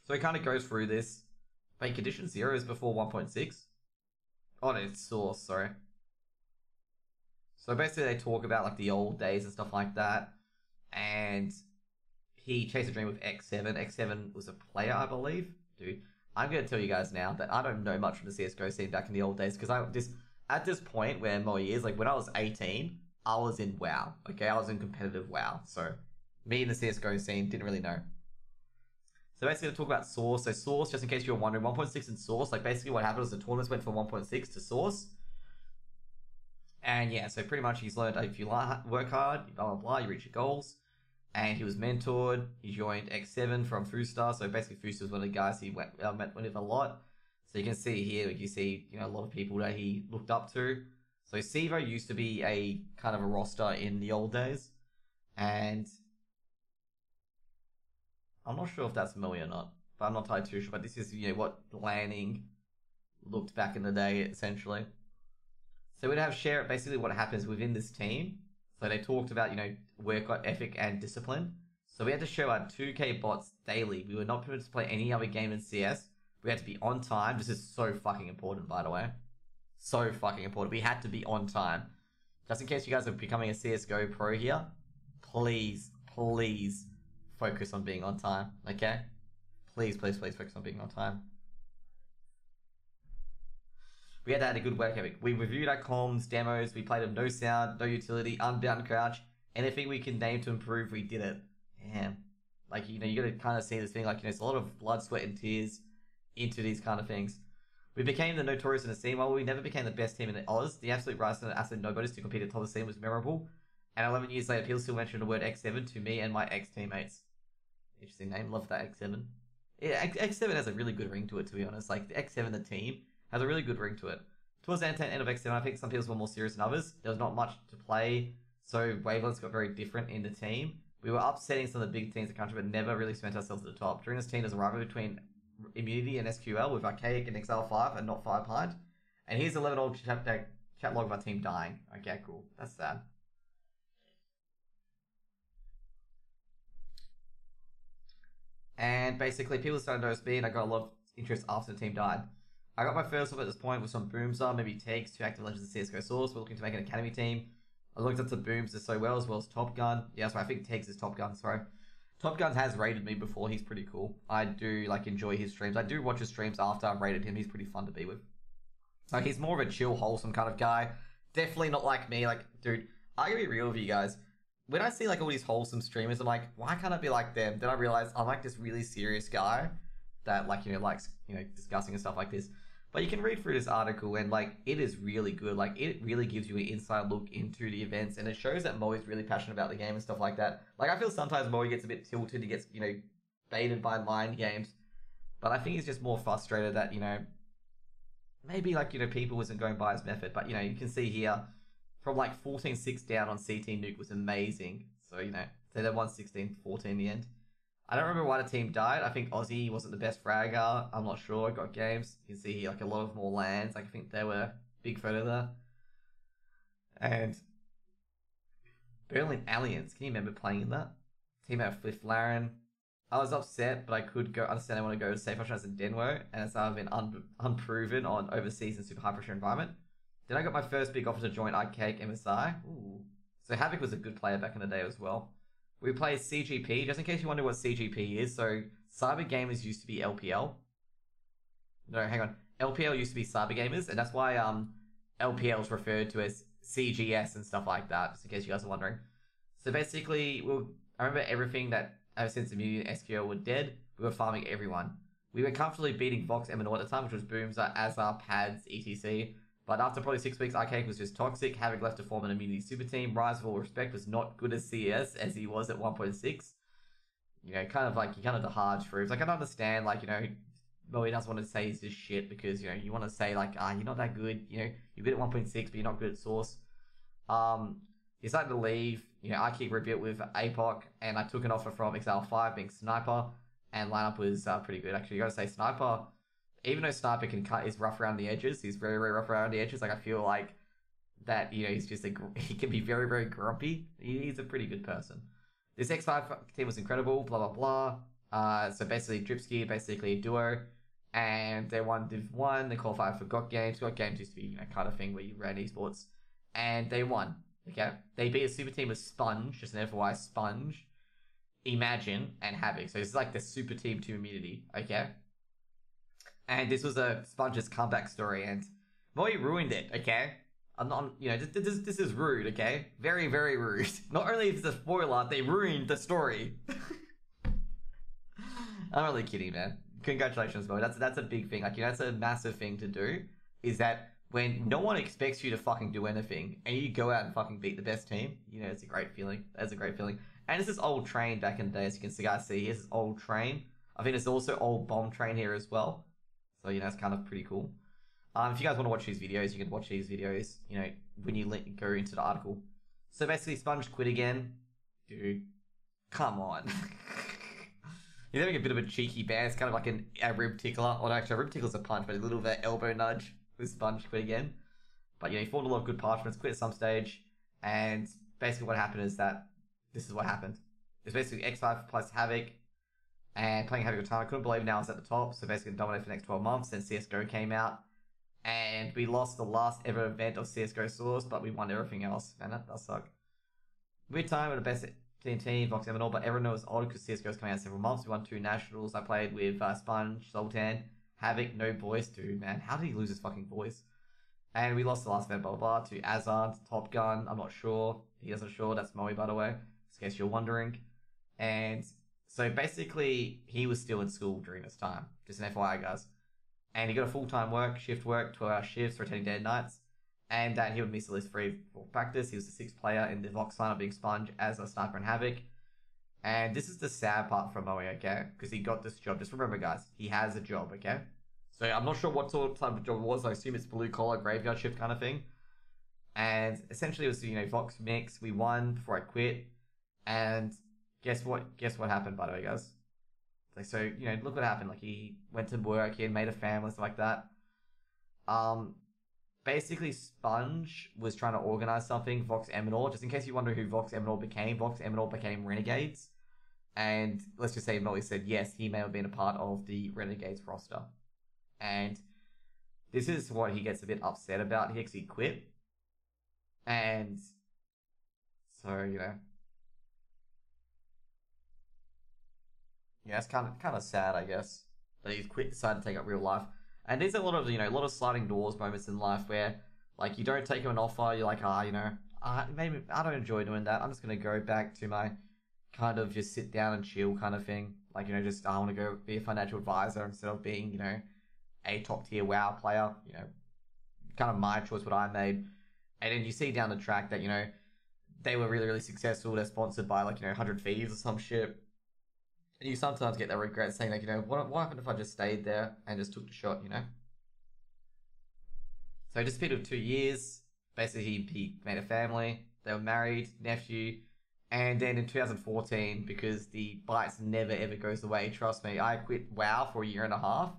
So it kind of goes through this. Wait, Condition 0 is before 1.6? Oh, no, it's Source, sorry. So basically they talk about, like, the old days and stuff like that. And he chased a dream with X7. X7 was a player, I believe. Dude, I'm going to tell you guys now that I don't know much from the CSGO scene back in the old days. Because at this point where Moey is, like, when I was 18, I was in WoW. Okay, I was in competitive WoW. So me in the CSGO scene didn't really know. So basically, to talk about Source. So Source, just in case you're wondering, 1.6 and Source, like basically what happened was the tournaments went from 1.6 to Source. And yeah, so pretty much he's learned if you work hard, blah, blah, blah, you reach your goals. And he was mentored. He joined X7 from Foostar. So basically, Foostar was one of the guys he met with a lot. So you can see here, you see, you know, a lot of people that he looked up to. So Sevo used to be a kind of a roster in the old days. And I'm not sure if that's Moey or not, but I'm not entirely too sure. But this is, you know, what landing looked back in the day, essentially. So we'd have share basically what happens within this team. So they talked about, you know, work ethic and discipline. So we had to show our 2K bots daily. We were not permitted to play any other game in CS. We had to be on time. This is so fucking important, by the way. So fucking important. We had to be on time. Just in case you guys are becoming a CSGO pro here, please, please focus on being on time, okay? Please, please, please focus on being on time. We had to have a good work ethic. We reviewed our comms, demos, we played them no sound, no utility, unbound crouch. Anything we can name to improve, we did it. Damn. Like, you know, you gotta kind of see this thing, like, you know, it's a lot of blood, sweat, and tears into these kind of things. We became the notorious in the scene. While we never became the best team in Oz, the absolute rise and absolute nobodies to compete at top of the scene was memorable. And 11 years later, people still mention the word X7 to me and my ex-teammates. Interesting name, love that X7. Yeah, X7 has a really good ring to it, to be honest. Like, the X7, the team, has a really good ring to it. Towards the end of X7, I think some people were more serious than others. There was not much to play, so wavelengths got very different in the team. We were upsetting some of the big teams in the country, but never really spent ourselves at the top. During this team, there's a rivalry between Immunity and SQL, with Archaic and XL5 and not 5 behind. And here's 11 old chat log of our team dying. Okay, cool. That's sad. And basically, people started to notice me, and I got a lot of interest after the team died. I got my first look at this point with some Boomser, maybe Takes, 2 active legends of CSGO Source. We're looking to make an academy team. I looked up to Boomser so well as Top Gun. Yeah, sorry, I think Takes is Top Gun, sorry. Top Gun has rated me before, he's pretty cool. I do, like, enjoy his streams. I do watch his streams after I've rated him, he's pretty fun to be with. Like, he's more of a chill, wholesome kind of guy. Definitely not like me, like, dude, I gotta be real with you guys. When I see, like, all these wholesome streamers, I'm like, why can't I be like them? Then I realize I'm, like, this really serious guy that, like, you know, likes, you know, discussing and stuff like this. But you can read through this article and, like, it is really good. Like, it really gives you an inside look into the events, and it shows that Moey's really passionate about the game and stuff like that. Like, I feel sometimes Moey gets a bit tilted. He gets, you know, baited by mind games. But I think he's just more frustrated that, you know, maybe, like, you know, people wasn't going by his method. But, you know, you can see here, from, like, 14-6 down on CT Nuke was amazing. So, you know, so they won 16-14 in the end. I don't remember why the team died. I think Aussie wasn't the best fragger. I'm not sure. Got games. You can see here, like, a lot of more lands. Like, I think they were big photo there. And Berlin Aliens. Can you remember playing in that? Team out of Fifth Laren. I was upset, but I could go understand I want to go to safe option as in Denwo, and it's been unproven on overseas and super high pressure environment. Then I got my first big offer to join Archaic MSI. Ooh. So Havoc was a good player back in the day as well. We play CGP, just in case you wonder what CGP is. So, Cyber Gamers used to be LPL. No, hang on. LPL used to be Cyber Gamers, and that's why LPL is referred to as CGS and stuff like that, just in case you guys are wondering. So basically, I remember everything that, ever since Immunity and SQL were dead, we were farming everyone. We were comfortably beating Vox MNO at the time, which was Booms, Azar, Pads, etc. But after probably 6 weeks, Arcade was just toxic. Havoc left to form an immunity super team. Rise, of all respect, was not good as CS as he was at 1.6. You know, kind of like, you kind of the hard truths. Like, I don't understand, like, you know, Moey doesn't want to say he's just shit because, you know, you want to say, like, you're not that good. You know, you're good at 1.6, but you're not good at Source. He started to leave. You know, I keep rebuilt with APOC, and I took an offer from XL5 being Sniper, and lineup was pretty good. Actually, you gotta say Sniper, even though Sniper can cut, is rough around the edges. He's very, very rough around the edges. Like, I feel like that, you know, he's just he can be very, very grumpy. He's a pretty good person. This X5 team was incredible. Blah blah blah. So basically, Dripski, basically a duo, and they won Div 1. They qualified for GOT Games. GOT Games used to be, you know, kind of thing where you ran esports, and they won. Okay, they beat a super team of Sponge, just an FYI, Sponge, Imagine, and Havoc. So this is like the super team to immunity. Okay, and this was a Sponge's comeback story, and Moey ruined it. Okay, I'm not, you know, this is rude. Okay, very, very rude. Not only is it a spoiler, they ruined the story. I'm really kidding, man. Congratulations, Moey. That's a big thing. Like, you know, that's a massive thing to do. Is that when no one expects you to fucking do anything, and you go out and fucking beat the best team, you know, it's a great feeling. That's a great feeling. And it's this old train back in the day, as you can see, here's this old train. I think there's also old bomb train here as well. So, you know, it's kind of pretty cool. If you guys want to watch these videos, you can watch these videos, you know, when you go into the article. So basically, Sponge quit again. Dude, come on. He's having a bit of a cheeky ban. It's kind of like a rib tickler. Or actually, a rib tickler's a punch, but a little bit elbow nudge with Sponge quit again. But, you know, he formed a lot of good parchments, quit at some stage. And basically what happened is that this is what happened. It's basically X5 plus Havoc. And playing Havoc with time, I couldn't believe now it's at the top. So basically dominated for the next 12 months. Then CSGO came out. And we lost the last ever event of CSGO Source, but we won everything else. Man, that does suck. Weird time with the best team, Vox MNO, but everyone knows odd because CSGO was coming out several months. We won 2 nationals. I played with Sponge, Sultan, Havoc, no voice. Dude, man, how did he lose his fucking voice? And we lost the last event, blah, blah, blah, to Azard, Top Gun. I'm not sure. He isn't sure. That's Moey, by the way, in case you're wondering. And so basically, he was still in school during this time. Just an FYI, guys. And he got a full-time shift work, 12-hour shifts, rotating day and nights. And that he would miss at least 3 for practice. He was the 6th player in the Vox lineup, being Sponge as a Sniper and Havoc. And this is the sad part for Moey, okay? Because he got this job. Just remember, guys, he has a job, okay? So I'm not sure what sort of type of job it was. I assume it's blue-collar, graveyard shift kind of thing. And essentially it was, you know, Vox mix. We won before I quit. And guess what? Guess what happened, by the way, guys? Like, so, you know, look what happened. Like, he went to work, he had made a family, stuff like that. Basically, Sponge was trying to organize something, Vox MNO. Just in case you wonder who Vox MNO became Renegades. And let's just say Moey said yes, he may have been a part of the Renegades roster. And this is what he gets a bit upset about. He actually quit. And so, you know, yeah, it's kind of sad, I guess, that he's quit, decided to take up real life. And there's a lot of, you know, a lot of sliding doors moments in life where, like, you don't take him an offer, you're like, you know, maybe I don't enjoy doing that. I'm just gonna go back to my kind of just sit down and chill kind of thing. Like, you know, just I want to go be a financial advisor instead of being, you know, a top tier WoW player. You know, kind of my choice, what I made. And then you see down the track that, you know, they were really, really successful. They're sponsored by, like, you know, 100 Thieves or some shit. And you sometimes get that regret saying, like, you know, what happened if I just stayed there and just took the shot, you know? So just a bit of 2 years. Basically, he made a family. They were married, nephew. And then in 2014, because the bites never ever goes away, trust me, I quit WoW for a year and a half,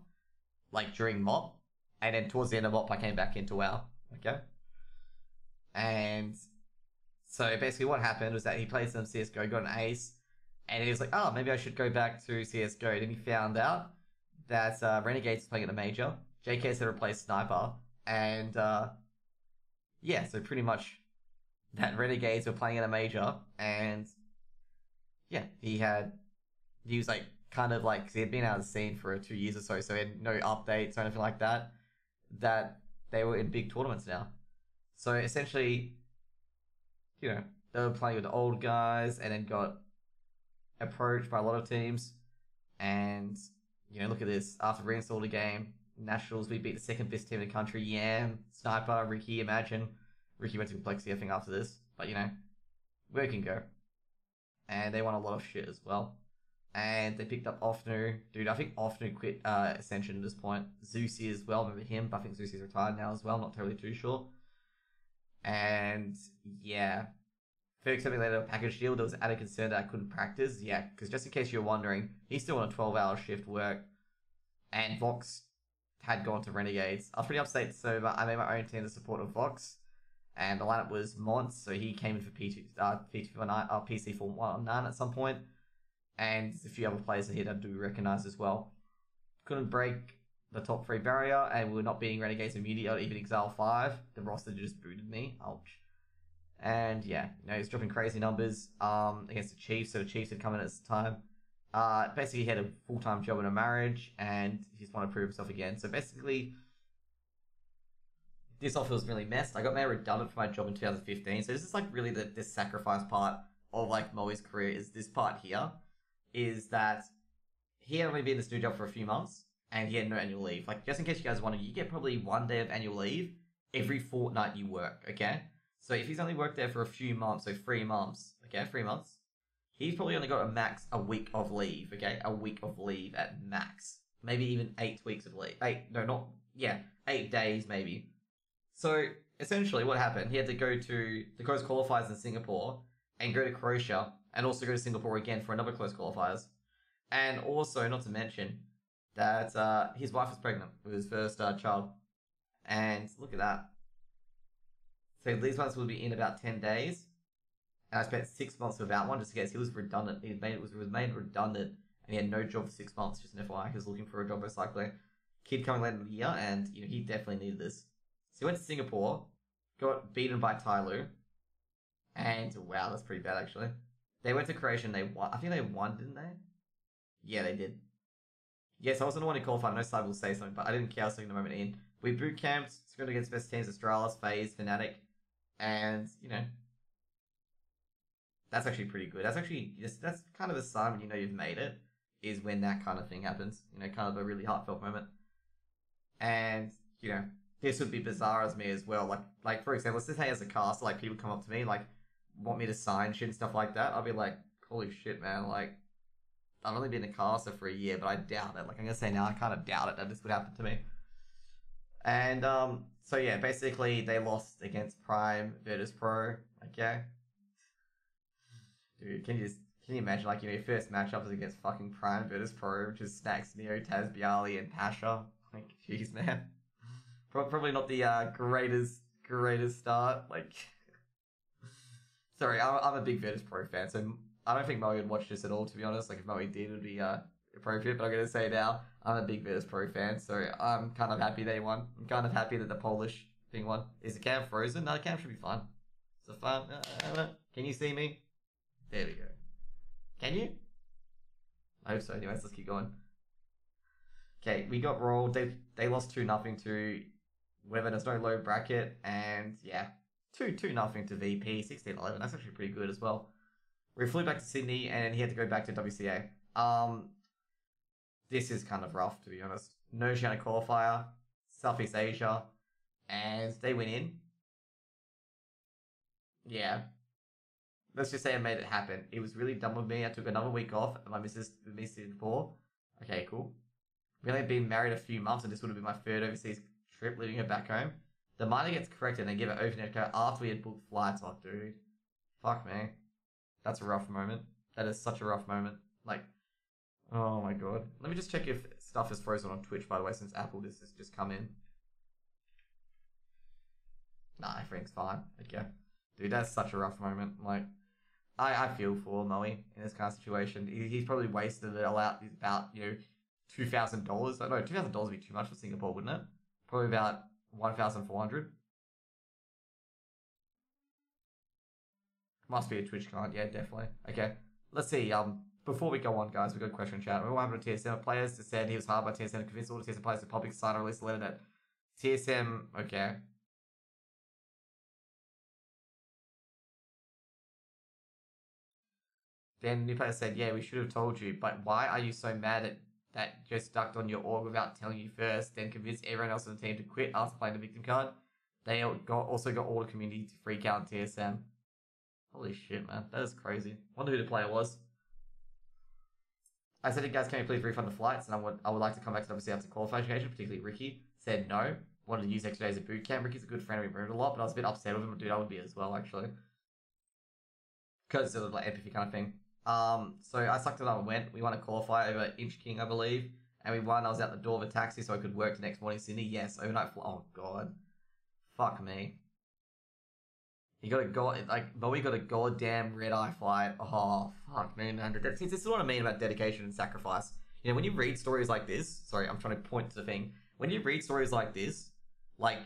like during MOP. And then towards the end of MOP, I came back into WoW, okay? And so basically what happened was that he played some CSGO, got an ace, and he was like, oh, maybe I should go back to CSGO. Then he found out that Renegades was playing at the major. JK said replaced Sniper. And yeah, so pretty much that Renegades were playing at a major. And yeah, he was like, kind of like, 'cause he had been out of the scene for 2 years or so, so he had no updates or anything like that, that they were in big tournaments now. So essentially, you know, they were playing with the old guys and then got approached by a lot of teams, and You know, look at this. After reinstalled a game, Nationals, we beat the second best team in the country. Yam, Sniper, Ricky, Imagine. Ricky went to Complexity, I think, after this. But, you know, where can go. And they won a lot of shit as well. And they picked up Ofnu. Dude, I think Ofnu quit Ascension at this point. Zeusy as well, remember him? But I think Zeusy's retired now as well, not totally too sure. And, yeah. FPX something later, package deal. There was added concern that I couldn't practice. Yeah, because just in case you're wondering, he's still on a 12-hour shift work. And Vox had gone to Renegades. I was pretty upset, so I made my own team to support of Vox. And the lineup was Mont, so he came in for PC 419 at some point. And there's a few other players here that I do recognise as well. Couldn't break the top 3 barrier, and we were not beating Renegades immediately, even Exile 5. The roster just booted me. Ouch. And yeah, you know, he's dropping crazy numbers against the Chiefs, so the Chiefs had come in at this time. Basically, he had a full-time job and a marriage, and he just wanted to prove himself again. So basically, this offer was really messed. I got made redundant for my job in 2015, so this is like really the sacrifice part of like Moey's career, is this part here, is that he had only been in this new job for a few months, and he had no annual leave. Like, just in case you guys wonder, you get probably 1 day of annual leave every fortnight you work, okay? So if he's only worked there for a few months, so 3 months, okay, 3 months, he's probably only got a week of leave, okay? A week of leave at max. Maybe even 8 weeks of leave. 8 days maybe. So essentially what happened, he had to go to the close qualifiers in Singapore and go to Croatia and also go to Singapore again for another close qualifiers. And also, not to mention, that his wife was pregnant with his first child. And look at that. So these ones will be in about 10 days. And I spent 6 months without one just in case he was redundant. He was made redundant and he had no job for 6 months, just an FYI. He was looking for a job most likely. Kid coming later in the year, and you know he definitely needed this. So he went to Singapore, got beaten by Tyloo. And wow, that's pretty bad actually. They went to Croatia and they won. I think they won, didn't they? Yeah, they did. Yes, I wasn't the one who qualified. I know Cyber will say something, but I didn't care. I was taking the moment in. We boot camped, scrimmed against best teams, Astralis, FaZe, Fnatic, and you know, that's actually pretty good. That's kind of a sign when you know you've made it, is when that kind of thing happens. You know, kind of a really heartfelt moment. And you know, this would be bizarre as me as well. Like for example, let's just say as a caster, like people come up to me, like want me to sign shit and stuff like that. I'll be like, holy shit, man! Like, I've only been a caster for a year, but I doubt it. Like I'm gonna say now, I kind of doubt it that this would happen to me. And so yeah, basically they lost against Prime, Virtus Pro. Okay, dude, can you imagine, like, you know, your first matchup is against fucking Prime Virtus Pro, which is Snacks, Neo, Taz, Bialy, and Pasha. Like, jeez, man. Probably not the greatest start. Like, sorry, I'm a big Virtus Pro fan, so I don't think Moey would watch this at all, to be honest. Like, if Moey did, it would be appropriate, but I'm going to say now, I'm a big Virtus Pro fan, so I'm kind of happy they won. I'm kind of happy that the Polish thing won. Is the cam frozen? No, the cam should be fine. Is it fine? Can you see me? There we go. Can you? I hope so. Anyways, let's keep going. Okay, we got rolled. They lost 2-0 to whether there's no low bracket, and yeah, 2-0 to VP, 16-11. That's actually pretty good as well. We flew back to Sydney, and he had to go back to WCA. This is kind of rough, to be honest. No Oceania qualifier, Southeast Asia, and they went in. Yeah. Let's just say I made it happen. It was really dumb of me. I took another week off, and my missus missed it before. Okay, cool. We only been married a few months, and this would have been my third overseas trip, leaving her back home. The minor gets corrected, and they give it overnight code after we had booked flights. Oh, dude. Fuck me. That's a rough moment. That is such a rough moment. Like, oh my god. Let me just check if stuff is frozen on Twitch, by the way, since Apple this has just come in. Nah, everything's fine. Okay. Dude, that's such a rough moment. Like, I feel for Moey in this kind of situation. He's probably wasted it about, you know, $2,000. No, $2,000 would be too much for Singapore, wouldn't it? Probably about 1,400. Must be a Twitch client, yeah, definitely. Okay, let's see. Before we go on, guys, we've got a question in chat. What happened to TSM players? It said he was hired by TSM to convince all the TSM players to public sign or release a letter that TSM. Okay. Then new player said, "Yeah, we should have told you, but why are you so mad at that just ducked on your org without telling you first, then convinced everyone else on the team to quit after playing the victim card. They also got all the community to freak out in TSM. Holy shit, man. That is crazy. Wonder who the player was. I said, hey guys, can you please refund the flights? And I would like to come back to WC after qualification, particularly Ricky. Said no. Wanted to use extra days of boot camp. Ricky's a good friend. We moved a lot, but I was a bit upset with him. Dude, I would be as well, actually. Because it was like empathy kind of thing. So I sucked it up and went. We won a qualifier over Inch King, I believe. And we won. I was out the door of a taxi so I could work the next morning in Sydney. Yes, overnight flight. Oh, God. Fuck me. He got Moey got a goddamn red-eye flight. Oh, fuck me, man. This is what I mean about dedication and sacrifice. You know, when you read stories like this... Sorry, I'm trying to point to the thing. When you read stories like this, like,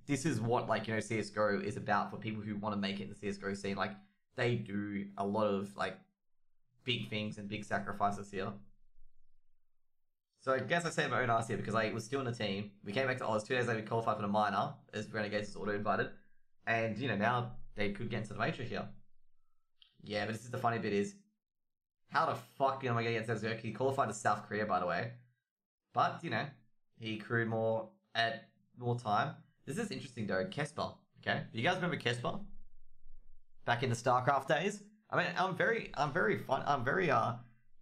this is what, like, you know, CSGO is about for people who want to make it in the CSGO scene. Like, they do a lot of, like, big things and big sacrifices here. So I guess I saved my own ass here because I was still in the team. We came back to Oz 2 days later. We qualified for the minor as Renegades was auto-invited. And, you know, now they could get into the major here. Yeah, but this is the funny bit is, how the fuck am I going to get into He qualified to South Korea, by the way. But, you know, he crewed more at more time. This is interesting, though. Kesper, okay? Do you guys remember Kesper? Back in the StarCraft days? I mean, I'm very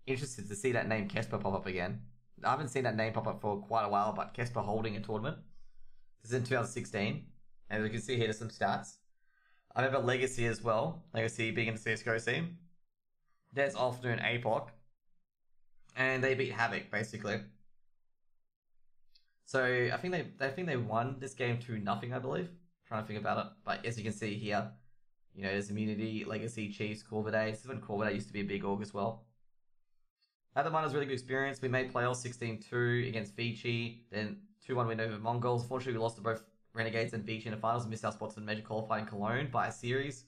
interested to see that name Kesper pop up again. I haven't seen that name pop up for quite a while, but Kesper holding a tournament. This is in 2016. And as you can see here, there's some stats. I remember Legacy as well. Legacy being in the CSGO scene. There's Afternoon APOC. And they beat Havoc, basically. So I think they won this game 2-0, I believe. I'm trying to think about it. But as you can see here, you know, there's Immunity, Legacy, Chiefs, Corvidae. This is when Corvidae used to be a big org as well. At the minor, it was a really good experience. We made playoffs 16-2 against Vici. Then 2-1 win over Mongols. Fortunately, we lost to both Renegades and Vici in the finals and missed our spots in major qualifying Cologne by a series.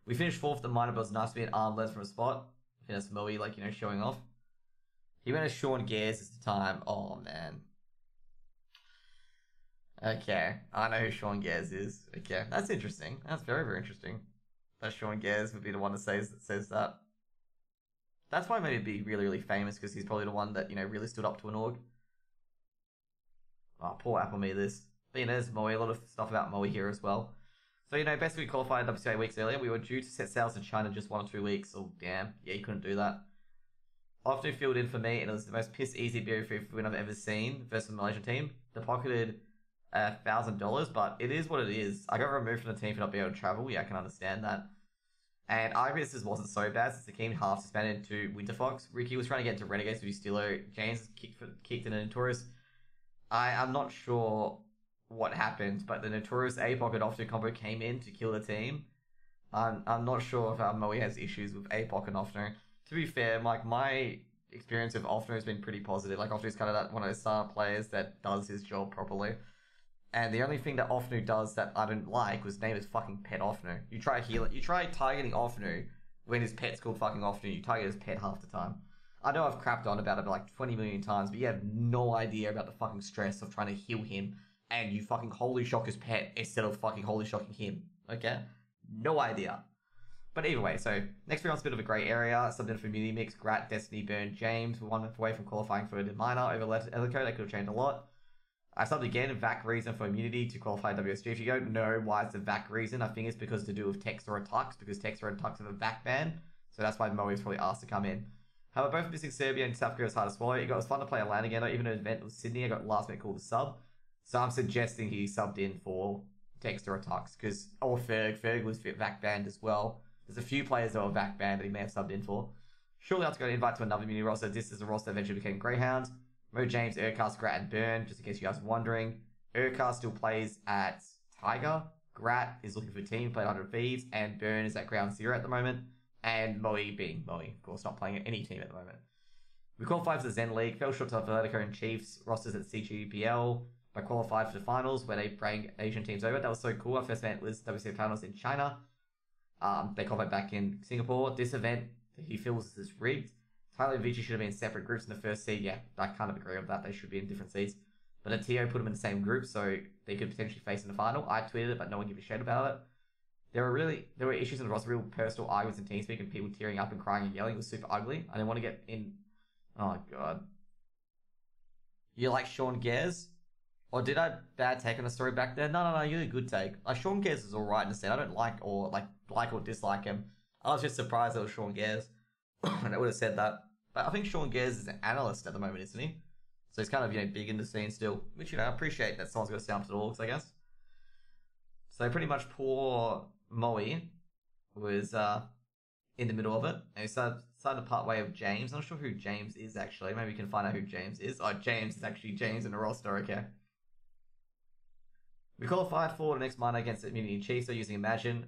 We finished 4th at the minor, but it was nice to be an arm length from a spot. I think that's Moey, like, you know, showing off. He went as Sean Gares at the time. Oh, man. Okay, I know who Sean Gares is. Okay, that's interesting. That's very, very interesting. That Sean Gares would be the one that says that. That's why maybe be really, really famous, because he's probably the one that, you know, really stood up to an org. Oh, poor Apple me this. But, you know, there's Moey, a lot of stuff about Moey here as well. So, you know, basically qualified WCA weeks earlier. We were due to set sails to China just 1 or 2 weeks. Oh, damn. Yeah, you couldn't do that. After filled in for me, and it was the most piss easy BO3 win I've ever seen versus the Malaysian team. They pocketed $1,000, but it is what it is. I got removed from the team for not being able to travel. Yeah, I can understand that. And I guess this wasn't so bad since the team half suspended into Winter Fox. Ricky was trying to get into Renegades with Stilo. James kicked in a Notorious. I'm not sure what happened, but the Notorious APOC and Often combo came in to kill the team. I'm not sure if Moey has issues with APOC and Often. To be fair, like, my experience with Often has been pretty positive. Like, Often is kind of that one of those star players that does his job properly. And the only thing that Ofnu does that I didn't like was name his fucking pet Ofnu. You try targeting Ofnu when his pet's called fucking Ofnu. You target his pet half the time. I know I've crapped on about it like 20 million times, but you have no idea about the fucking stress of trying to heal him and you fucking holy shock his pet instead of fucking holy shocking him. Okay? No idea. But either way, so next round's a bit of a grey area. Something for Immunity Mix, Grat, Destiny, Burn, James. We're 1 month away from qualifying for the minor over Elico. They could have changed a lot. I subbed again, VAC reason for Immunity to qualify WSG. If you don't know why it's the VAC reason, I think it's because to do with Texter and Tux, because Texter and Tux have a VAC ban. So that's why Moey was probably asked to come in. However, both missing Serbia and South Korea was hard to swallow. It was fun to play LAN again, even an event with Sydney. I got last minute called to sub. So I'm suggesting he subbed in for Texter or Tux, or Ferg. Ferg was VAC banned as well. There's a few players that were VAC banned that he may have subbed in for. Shortly after got an invite to another Immunity roster. This is a roster that eventually became Greyhound. Mo James, Urcast, Grat, and Burn, just in case you guys are wondering. Urcast still plays at Tiger. Grat is looking for a team, played 100 Thieves, and Burn is at Ground Zero at the moment. And Moey being Moey, of course, not playing at any team at the moment. We qualified for the Zen League, fell short to Atletico and Chiefs rosters at CGPL, but qualified for the finals where they bring Asian teams over. That was so cool. Our first event was WCA Finals in China. They qualified back in Singapore. This event, he feels is rigged. Tyler and Vici should have been in separate groups in the first seed. Yeah, I kind of agree with that. They should be in different seeds. But Atio put them in the same group, so they could potentially face in the final. I tweeted it, but no one gave a shit about it. There were issues in the roster, real personal arguments in TeamSpeak and people tearing up and crying and yelling. It was super ugly. I didn't want to get in. Oh, God. You like Sean Gares? Or did I bad take on a story back there? No, you're a good take. Like Sean Gares is alright in the sense. I don't like or dislike him. I was just surprised it was Sean Gares. And I would have said that. But I think Sean Gares is an analyst at the moment, isn't he? So he's kind of, big in the scene still. Which, I appreciate that someone's got to stand up to the orgs, I guess. So pretty much poor Moey was in the middle of it. And he started to part way with James. I'm not sure who James is, actually. Maybe we can find out who James is. Oh, James is actually James in the roster, okay. We qualified for the next minor against the Immunity Chiefs, so using Imagine,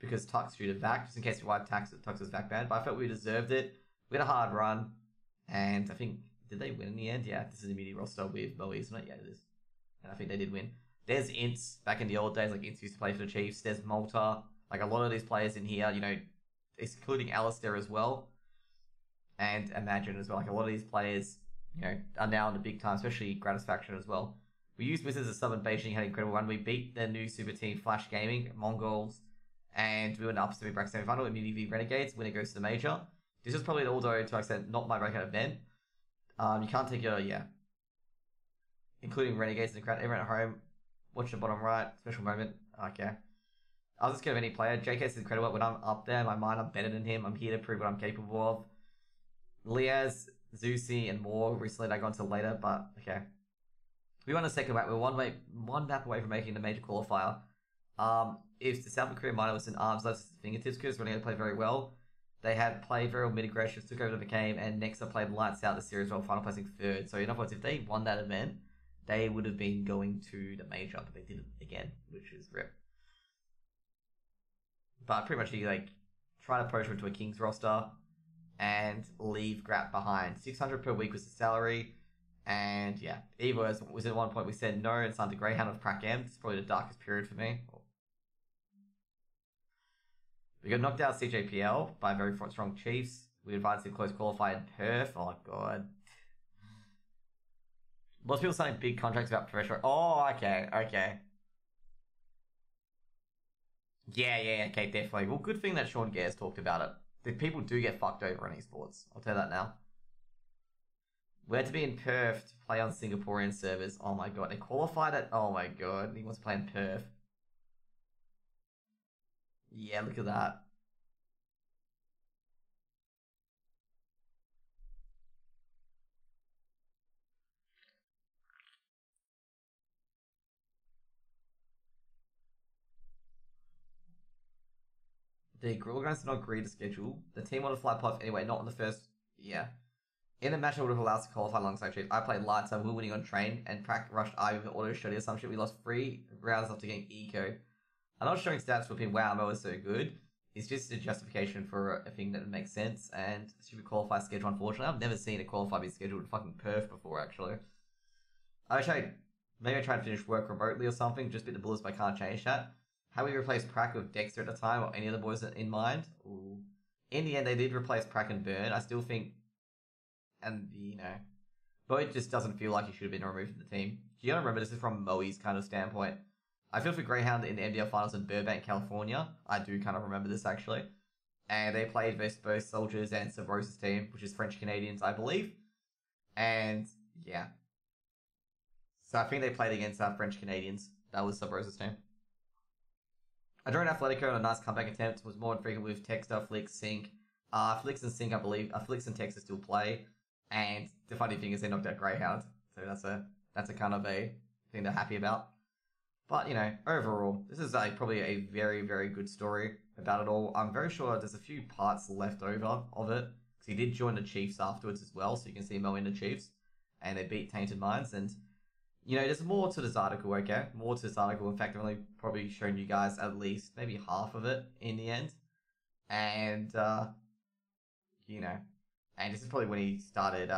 because Tux shoot a vac, just in case we wiped Tux was vac banned. But I felt we deserved it. We had a hard run, and I think, did they win in the end? Yeah, this is Immunity roster with Moey, isn't it? Yeah, it is. And I think they did win. There's Ints, back in the old days, like Ints used to play for the Chiefs. There's Malta, like a lot of these players in here, including Alistair as well, and Imagine as well. Like a lot of these players, are now in the big time, especially Gratisfaction as well. We used Wizards as sub in Beijing, had an incredible run. We beat their new super team, Flash Gaming, Mongols, and we went up to the bracket semi-final with Immunity Renegades. Winner goes to the major. This was probably, although to an extent, not my breakout event. You can't take your, including Renegades in the crowd. Everyone at home, watch the bottom right, special moment. Okay. I'll just give any player. JKS is incredible. When I'm up there, in my mind, I'm better than him. I'm here to prove what I'm capable of. Liaz, Zusi, and more. Recently, I got into later, but okay. We won a second map. We're one map away from making the major qualifier. If the South Korea minor was in arms, left fingertips, because running to play very well. They had played very well mid-aggressions, took over the game, and next I played lights out the series well, final placing third. So in other words, if they won that event, they would have been going to the major, but they didn't again, which is rip. But pretty much you try to approach him to a Kings roster and leave Grat behind. 600 per week was the salary. And yeah, Evo was at one point we said no, it's under Greyhound of Prac M. It's probably the darkest period for me. We got knocked out CJPL by very strong Chiefs. We advanced to close qualify in Perth. Oh god. Lots of people signing big contracts about professional. Oh, okay. Yeah, okay, definitely. Well, good thing that Sean Gares talked about it. The people do get fucked over in esports. I'll tell you that now. We had to be in Perth to play on Singaporean servers. Oh my god, they qualified it. Oh my god, he wants to play in Perth. Yeah, look at that. The Gorilla Guys did not agree to schedule. The team wanted to fly playoff anyway, not on the first. Yeah. In the match, I would have allowed us to qualify alongside Chiefs. I played lights, we were winning on train, and Prac rushed I with an auto shot or some shit. We lost 3 rounds after getting eco. I'm not showing stats with him, wow, Mo is so good. It's just a justification for a thing that makes sense, and stupid qualify schedule, unfortunately. I've never seen a qualify be scheduled in fucking Perth before, actually. Maybe I tried to finish work remotely or something, just bit the bullets, but I can't change that. How we replaced Prac with Dexter at the time, or any other boys in mind? Ooh. In the end, they did replace Prac and Burn. I still think, and but it just doesn't feel like he should have been removed from the team. You gotta remember, this is from Moey's kind of standpoint. I feel for Greyhound in the MDL finals in Burbank, California. I do kind of remember this, actually. And they played versus both Soldiers and Sabrosa's team, which is French Canadians, I believe. And, yeah. So I think they played against French Canadians. That was Sabrosa's team. I drew an Atletico on a nice comeback attempt. Was more infrequent with Texter, Flix, Sync. Flix and Sync, I believe. Flix and Texter still play. And the funny thing is they knocked out Greyhound. So that's a kind of a thing they're happy about. But, overall, this is probably a very, very good story about it all. I'm very sure there's a few parts left over of it. Because he did join the Chiefs afterwards as well. So you can see Mo in the Chiefs. And they beat Tainted Minds. And, there's more to this article, okay? More to this article. In fact, I've only probably shown you guys at least maybe half of it in the end. And, and this is probably when he started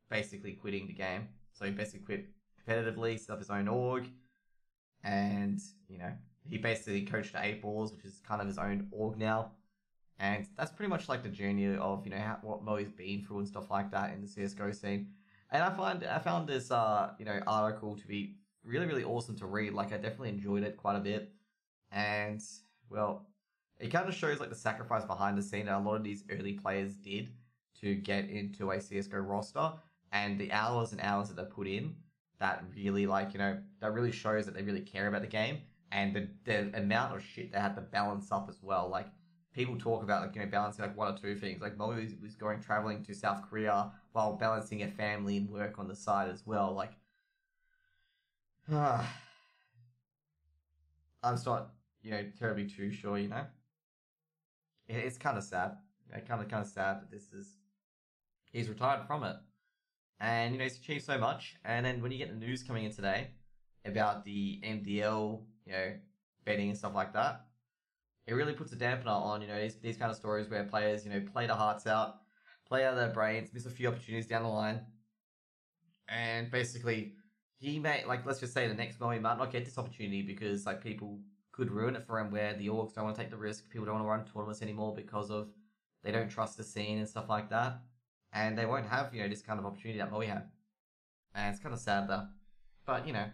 basically quitting the game. So he basically quit competitively, set up his own org. And, he basically coached 8 Balls, which is kind of his own org now. And that's pretty much like the journey of, what Moey's been through and stuff like that in the CSGO scene. And I found this, article to be really, really awesome to read. Like, I definitely enjoyed it quite a bit. And, well, it kind of shows, the sacrifice behind the scene that a lot of these early players did to get into a CSGO roster. and the hours and hours that they put in, that really, like, you know, that really shows that they really care about the game, and the amount of shit they had to balance up as well. Like, people talk about, like, you know, balancing like one or two things. Like, Moey was traveling to South Korea while balancing a family and work on the side as well. Like, I'm just not, you know, terribly too sure, you know. It's kind of sad. Kind of sad that he's retired from it. And, you know, he's achieved so much. And then when you get the news coming in today about the MDL, you know, betting and stuff like that, it really puts a dampener on, you know, these kind of stories where players, you know, play their hearts out, play out of their brains, miss a few opportunities down the line. And basically, he may, like, let's just say the next Moey might not get this opportunity because, like, people could ruin it for him, where the orgs don't want to take the risk, people don't want to run tournaments anymore because of they don't trust the scene and stuff like that. And they won't have, you know, this kind of opportunity that Moey had. And it's kind of sad, though. But, you know,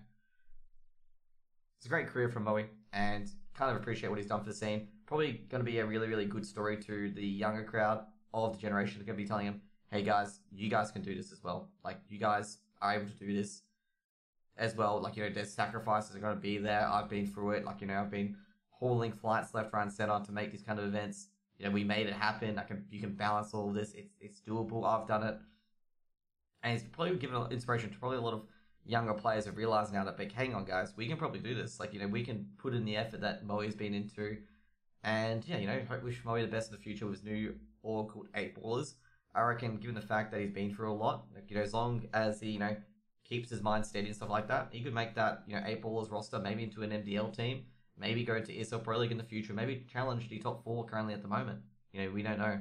it's a great career from Moey, and kind of appreciate what he's done for the scene. Probably going to be a really, really good story to the younger crowd of the generation. They're going to be telling him, hey guys, you guys can do this as well. Like, you guys are able to do this as well. Like, you know, there's sacrifices are going to be there. I've been through it. Like, you know, I've been hauling flights left, right, and center to make these kind of events. You know, we made it happen. You can balance all of this. It's doable. I've done it. And it's probably given inspiration to probably a lot of younger players have realized now that, like, hang on guys, we can probably do this. Like, you know, we can put in the effort that Moey's been into. And yeah, you know, wish Moey the best in the future with his new org called 8 Ballers. I reckon, given the fact that he's been through a lot, like, you know, as long as he, you know, keeps his mind steady and stuff like that, he could make that, you know, 8 Ballers roster maybe into an MDL team, maybe go to ESL Pro League in the future, maybe challenge the top 4 currently at the moment. You know, we don't know.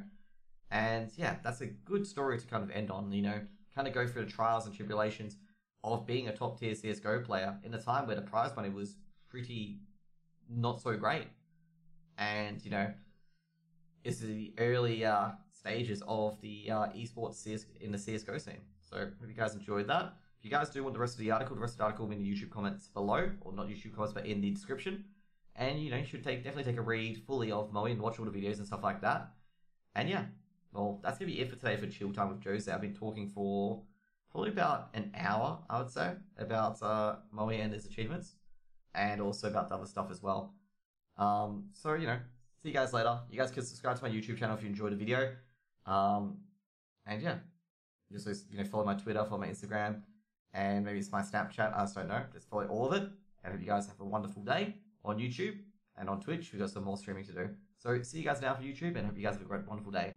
And yeah, that's a good story to kind of end on, you know, kind of go through the trials and tribulations of being a top tier CSGO player in a time where the prize money was pretty not so great. And, you know, it's the early stages of the esports in the CSGO scene. So hope you guys enjoyed that. If you guys do want the rest of the article will be in the YouTube comments below, or not YouTube comments, but in the description. And, you know, you should definitely take a read fully of Moey and watch all the videos and stuff like that. And yeah, well, that's going to be it for today for Chill Time with Jose. I've been talking for probably about an hour, I would say, about Moey and his achievements, and also about the other stuff as well. So, you know, see you guys later. You guys can subscribe to my YouTube channel if you enjoyed the video. And yeah, just, you know, follow my Twitter, follow my Instagram, and maybe it's my Snapchat. I just don't know. Just follow all of it. And hope you guys have a wonderful day on YouTube and on Twitch. We've got some more streaming to do. So see you guys now for YouTube, and hope you guys have a great, wonderful day.